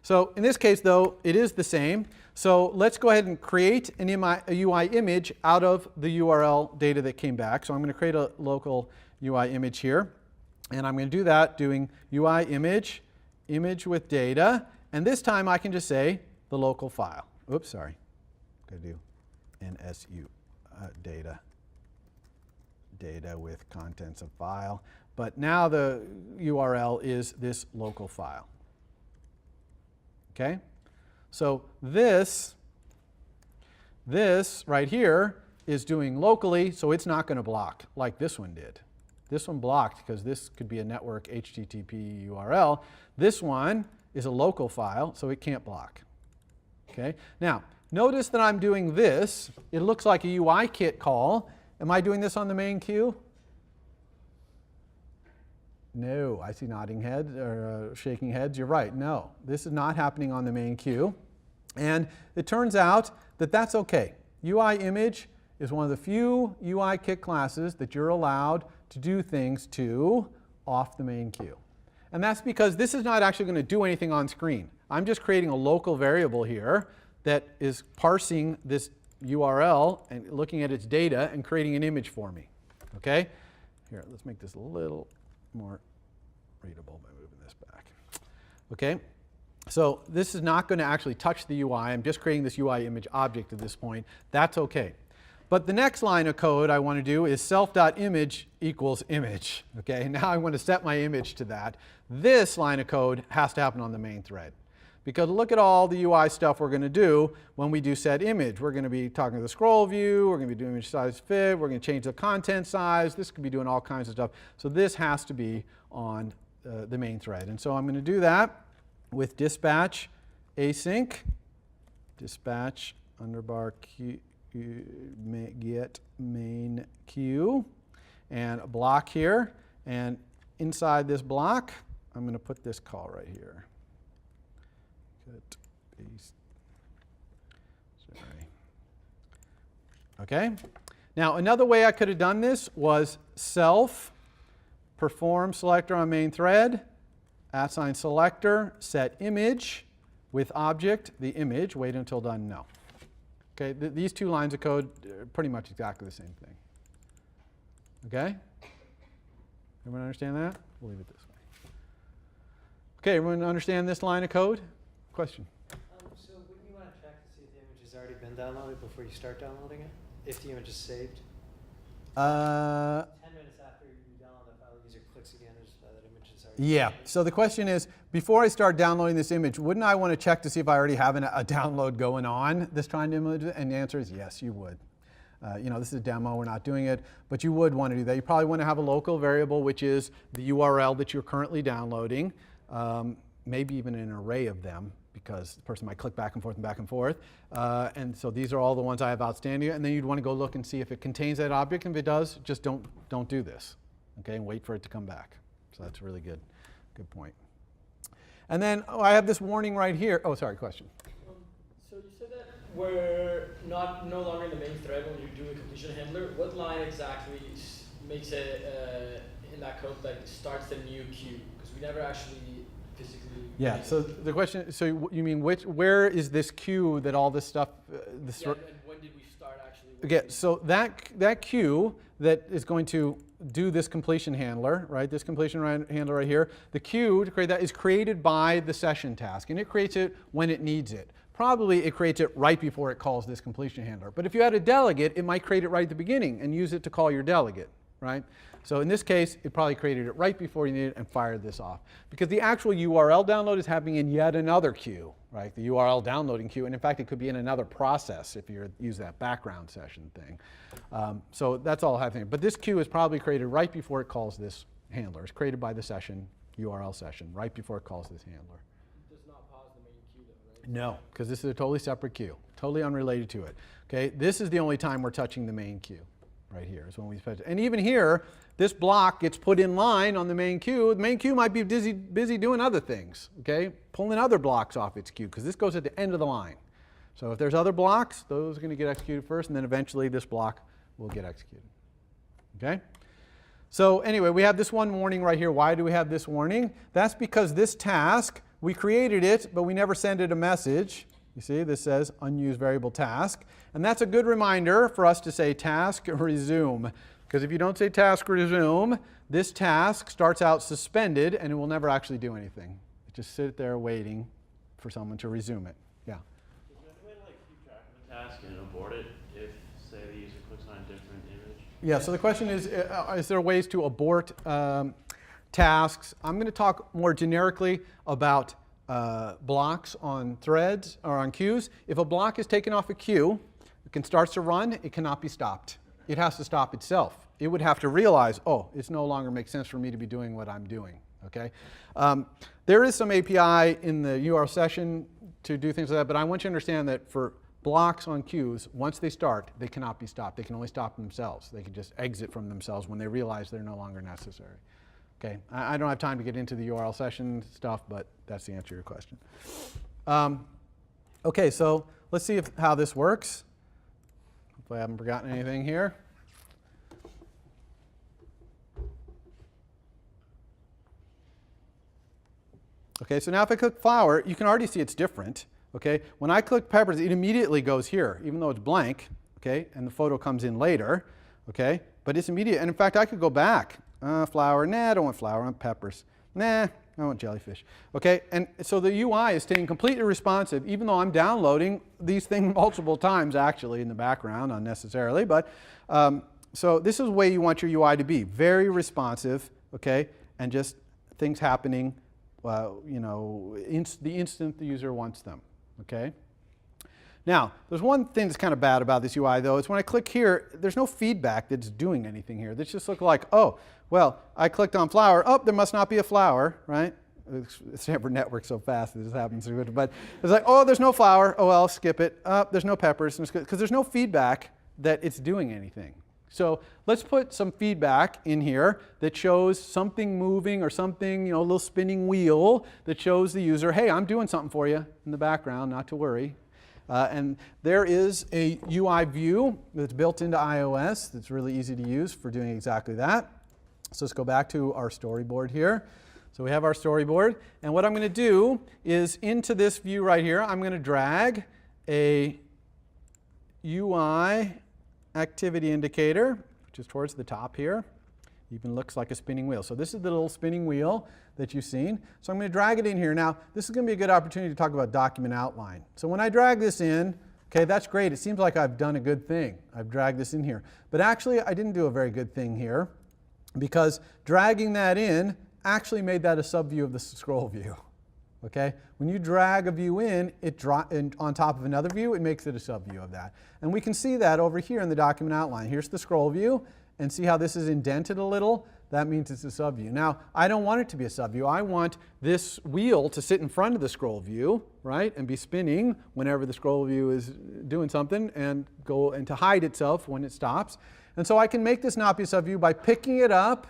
So in this case, though, it is the same. So let's go ahead and create a UI image out of the URL data that came back. So I'm going to create a local UI image here. And I'm going to do that doing UI image, image with data. And this time I can just say the local file. Oops, sorry. I'm going to do NSU data, data with contents of file. But now the URL is this local file. Okay? So this right here is doing locally, so it's not going to block like this one did. This one blocked because this could be a network HTTP URL. This one is a local file, so it can't block. Okay? Now, notice that I'm doing this. It looks like a UI kit call. Am I doing this on the main queue? No, I see nodding heads or shaking heads. You're right. No, this is not happening on the main queue. And it turns out that that's okay. UI image is one of the few UI kit classes that you're allowed to do things to off the main queue. And that's because this is not actually going to do anything on screen. I'm just creating a local variable here that is parsing this URL and looking at its data and creating an image for me. Okay? Here, let's make this a little more readable by moving this back. Okay, so this is not going to actually touch the UI. I'm just creating this UI image object at this point. That's okay. But the next line of code I want to do is self.image equals image. Okay, now I want to set my image to that. This line of code has to happen on the main thread. Because look at all the UI stuff we're going to do when we do set image. We're going to be talking to the scroll view. We're going to be doing image size fit. We're going to change the content size. This could be doing all kinds of stuff. So this has to be on the main thread. And so I'm going to do that with dispatch async, dispatch underbar queue, get main queue, and a block here. And inside this block, I'm going to put this call right here. Sorry. Okay. Now another way I could have done this was self perform selector on main thread, assign selector, set image with object, the image, wait until done, no. Okay, these two lines of code are pretty much exactly the same thing. Okay? Everyone understand that? We'll leave it this way. Okay, everyone understand this line of code? Question? So wouldn't you want to check to see if the image has already been downloaded before you start downloading it? If the image is saved? 10 minutes after you download the file, the user clicks again, that image is already Yeah, saved. so the question is, before I start downloading this image, wouldn't I want to check to see if I already have a download going on, this trying to image? And the answer is yes, you would. You know, this is a demo, we're not doing it, but you would want to do that. You probably want to have a local variable, which is the URL that you're currently downloading, maybe even an array of them, because the person might click back and forth and back and forth. And so these are all the ones I have outstanding. And then you'd want to go look and see if it contains that object. And if it does, just don't do this. Okay, and wait for it to come back. So that's a really good point. And then I have this warning right here. Oh, sorry, question. So you said that we're no longer in the main thread when you do a completion handler. What line exactly makes it in that code like starts the new queue? Because we never actually physically. Yeah. So the question. So you mean where is this queue that all this stuff? And when did we start actually? Okay. So that queue that is going to do this completion handler, right? This completion handler right here. The queue to create that is created by the session task, and it creates it when it needs it. Probably it creates it right before it calls this completion handler. But if you had a delegate, it might create it right at the beginning and use it to call your delegate, right? So in this case, it probably created it right before you need it and fired this off. Because the actual URL download is happening in yet another queue, right? The URL downloading queue, and in fact, it could be in another process if you use that background session thing. So that's all happening. But this queue is probably created right before it calls this handler. It's created by the session, URL session, right before it calls this handler. It does not pause the main queue though, right? No, because this is a totally separate queue, totally unrelated to it. Okay, this is the only time we're touching the main queue. Right here is when we touch it. And even here, this block gets put in line on the main queue. The main queue might be busy doing other things, okay? Pulling other blocks off its queue, because this goes at the end of the line. So if there's other blocks, those are going to get executed first, and then eventually this block will get executed. Okay? So anyway, we have this one warning right here. Why do we have this warning? That's because this task, we created it, but we never sent it a message. You see, this says unused variable task. And that's a good reminder for us to say task resume. Because if you don't say task resume, this task starts out suspended and it will never actually do anything. It just sit there waiting for someone to resume it. Yeah? Is there any way to keep track of the task and abort it if, say, the user clicks on a different image? Yeah, so the question is there ways to abort tasks? I'm going to talk more generically about blocks on threads or on queues. If a block is taken off a queue, it starts to run, it cannot be stopped. It has to stop itself. It would have to realize, oh, it no longer makes sense for me to be doing what I'm doing. Okay? There is some API in the URL session to do things like that, but I want you to understand that for blocks on queues, once they start, they cannot be stopped. They can only stop themselves. They can just exit from themselves when they realize they're no longer necessary. Okay, I don't have time to get into the URL session stuff, but that's the answer to your question. Okay, so let's see how this works. Hopefully I haven't forgotten anything here. Okay, so now if I click flower, you can already see it's different. Okay, when I click peppers, it immediately goes here, even though it's blank. Okay, and the photo comes in later. Okay, but it's immediate. And in fact, I could go back. Flower, nah, I don't want flower, I want peppers. Nah, I want jellyfish. Okay, and so the UI is staying completely responsive, even though I'm downloading these things multiple times actually in the background unnecessarily. But so this is the way you want your UI to be, very responsive, okay, and just things happening, you know, the instant the user wants them, okay. Now, there's one thing that's kind of bad about this UI, though. It's when I click here, there's no feedback that's doing anything here. This just looks like, oh, well, I clicked on flower. Oh, there must not be a flower, right? It's never networked so fast that this happens. But it's like, oh, there's no flower. Oh, well, I'll skip it. There's no peppers. Because there's no feedback that it's doing anything. So let's put some feedback in here that shows something moving or something, you know, a little spinning wheel that shows the user, hey, I'm doing something for you in the background, not to worry. And there is a UI view that's built into iOS that's really easy to use for doing exactly that. So let's go back to our storyboard here. So we have our storyboard. And what I'm going to do is into this view right here, I'm going to drag a UI activity indicator, which is towards the top here. Even looks like a spinning wheel. So this is the little spinning wheel that you've seen. So I'm going to drag it in here. Now, this is going to be a good opportunity to talk about document outline. So when I drag this in, okay, that's great. It seems like I've done a good thing. I've dragged this in here. But actually, I didn't do a very good thing here because dragging that in actually made that a subview of the scroll view. Okay? When you drag a view in, on top of another view, it makes it a subview of that. And we can see that over here in the document outline. Here's the scroll view. And see how this is indented a little? That means it's a subview. Now, I don't want it to be a subview. I want this wheel to sit in front of the scroll view, right, and be spinning whenever the scroll view is doing something and to hide itself when it stops. And so I can make this not be a subview by picking it up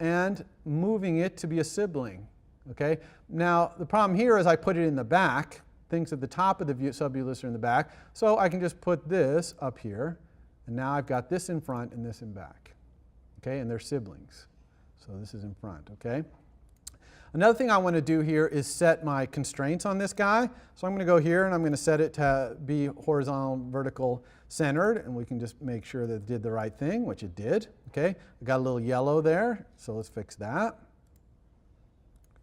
and moving it to be a sibling. Okay? Now, the problem here is I put it in the back. Things at the top of the subview list are in the back. So I can just put this up here. And now I've got this in front and this in back, okay? And they're siblings. So this is in front, okay? Another thing I want to do here is set my constraints on this guy. So I'm going to go here and I'm going to set it to be horizontal, vertical, centered. And we can just make sure that it did the right thing, which it did, okay? I got a little yellow there, so let's fix that.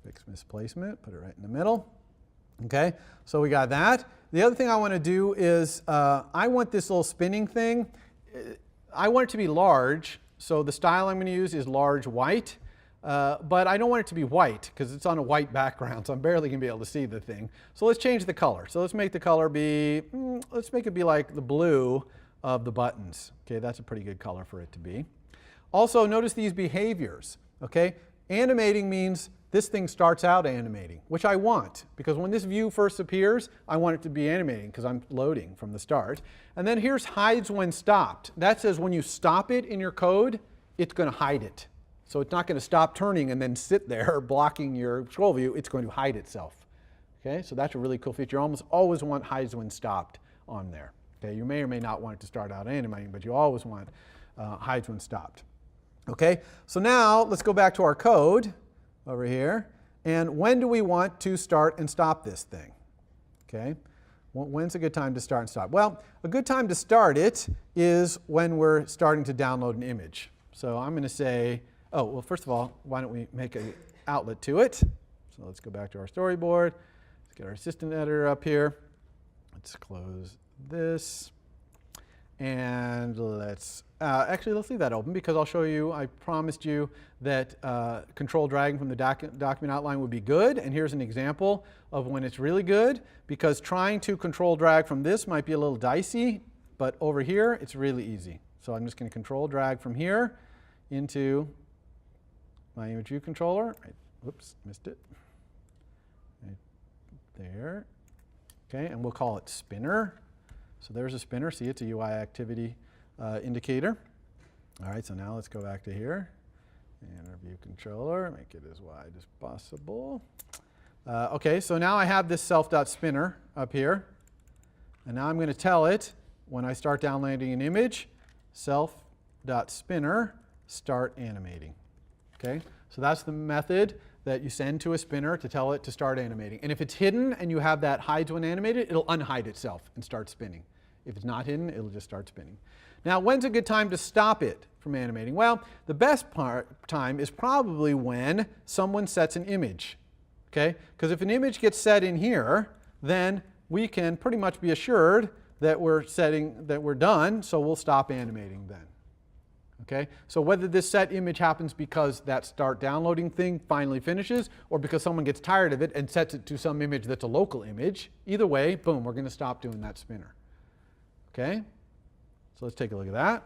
Fix misplacement, put it right in the middle. Okay, so we got that. The other thing I want to do is I want this little spinning thing. I want it to be large So the style I'm going to use is large white, but I don't want it to be white because it's on a white background, so I'm barely going to be able to see the thing. So let's change the color. So let's make the color be, let's make it be like the blue of the buttons. Okay, that's a pretty good color for it to be. Also, notice these behaviors. Okay, animating means this thing starts out animating, which I want, because when this view first appears, I want it to be animating because I'm loading from the start. And then here's hides when stopped. That says when you stop it in your code, it's going to hide it. So it's not going to stop turning and then sit there blocking your scroll view. It's going to hide itself. Okay, so that's a really cool feature. You almost always want hides when stopped on there. Okay, you may or may not want it to start out animating, but you always want hides when stopped. Okay, so now let's go back to our code over here. And when do we want to start and stop this thing? Okay, when's a good time to start and stop? Well, a good time to start it is when we're starting to download an image. So I'm going to say, oh, well, first of all, why don't we make an outlet to it? So let's go back to our storyboard. Let's get our assistant editor up here. Let's close this. And let's leave that open because I'll show you, I promised you that control dragging from the document outline would be good. And here's an example of when it's really good, because trying to control drag from this might be a little dicey, but over here it's really easy. So I'm just going to control drag from here into my image view controller. Whoops, missed it. Right there. Okay, and we'll call it spinner. So there's a spinner. See, it's a UI activity indicator. All right, so now let's go back to here. And our view controller, make it as wide as possible. Okay, so now I have this self.spinner up here. And now I'm going to tell it, when I start downloading an image, self.spinner, start animating. Okay, so that's the method that you send to a spinner to tell it to start animating. And if it's hidden and you have that hides when animated, it'll unhide itself and start spinning. If it's not hidden, it'll just start spinning. Now, when's a good time to stop it from animating? Well, the best time is probably when someone sets an image. Okay? Because if an image gets set in here, then we can pretty much be assured that we're done, so we'll stop animating then. Okay? So whether this set image happens because that start downloading thing finally finishes, or because someone gets tired of it and sets it to some image that's a local image, either way, boom, we're going to stop doing that spinner. Okay? So let's take a look at that.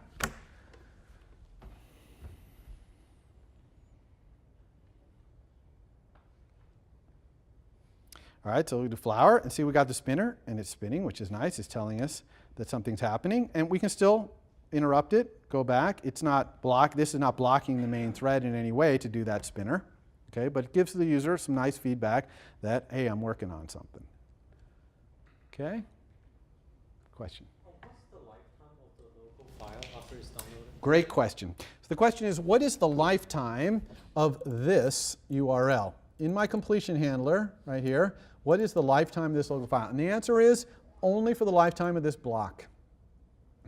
All right, so we do flower and see we got the spinner and it's spinning, which is nice. It's telling us that something's happening, and we can still interrupt it, go back. It's not this is not blocking the main thread in any way to do that spinner. Okay, but it gives the user some nice feedback that, hey, I'm working on something. Okay? Question? What's the lifetime of the local file after it's downloaded? Great question. So the question is, what is the lifetime of this URL? In my completion handler right here, what is the lifetime of this local file? And the answer is only for the lifetime of this block.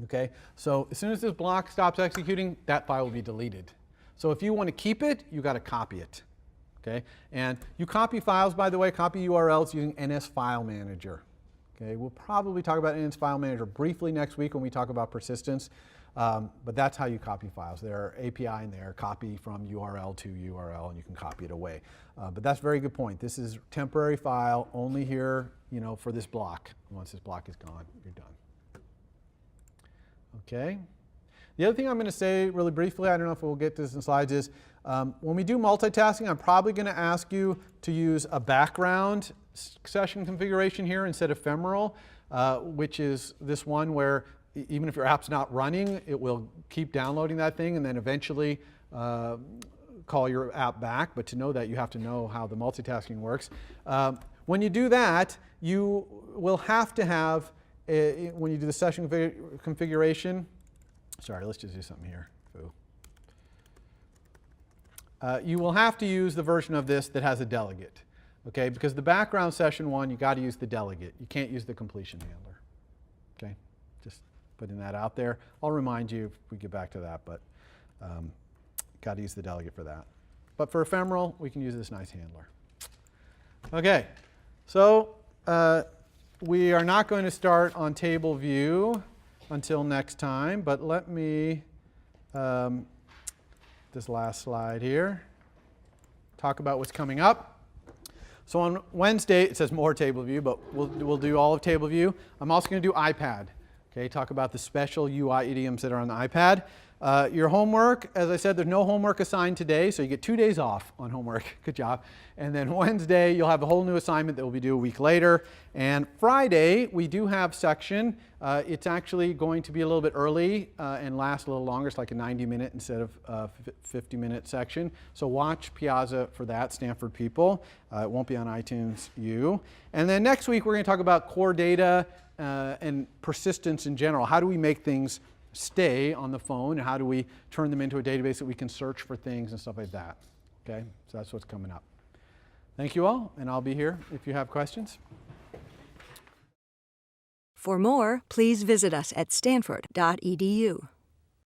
Okay, so as soon as this block stops executing, that file will be deleted. So if you want to keep it, you got to copy it. Okay, and you copy files, by the way, copy URLs using NS File Manager. Okay, we'll probably talk about NS File Manager briefly next week when we talk about persistence, but that's how you copy files. There are API in there, copy from URL to URL, and you can copy it away. But that's a very good point. This is temporary file only here, for this block. Once this block is gone, you're done. Okay. The other thing I'm going to say really briefly, I don't know if we'll get to this in slides, is when we do multitasking, I'm probably going to ask you to use a background session configuration here instead of ephemeral, which is this one where even if your app's not running, it will keep downloading that thing and then eventually call your app back. But to know that, you have to know how the multitasking works. When you do that, you will have to have, when you do the session configuration, sorry, let's just do something here. You will have to use the version of this that has a delegate. Okay, because the background session one, you got to use the delegate. You can't use the completion handler. Okay, just putting that out there. I'll remind you if we get back to that, but got to use the delegate for that. But for ephemeral, we can use this nice handler. Okay, so we are not going to start on table view until next time, but let me this last slide here. Talk about what's coming up. So on Wednesday, it says more table view, but we'll do all of table view. I'm also going to do iPad. Okay, talk about the special UI idioms that are on the iPad. Your homework, as I said, there's no homework assigned today, so you get 2 days off on homework. Good job. And then Wednesday, you'll have a whole new assignment that will be due a week later. And Friday, we do have section. It's actually going to be a little bit early and last a little longer. It's like a 90-minute instead of 50-minute section. So watch Piazza for that, Stanford people. It won't be on iTunes U. And then next week, we're going to talk about core data and persistence in general. How do we make things stay on the phone, and how do we turn them into a database that we can search for things and stuff like that? Okay, so that's what's coming up. Thank you all, and I'll be here if you have questions. For more, please visit us at stanford.edu.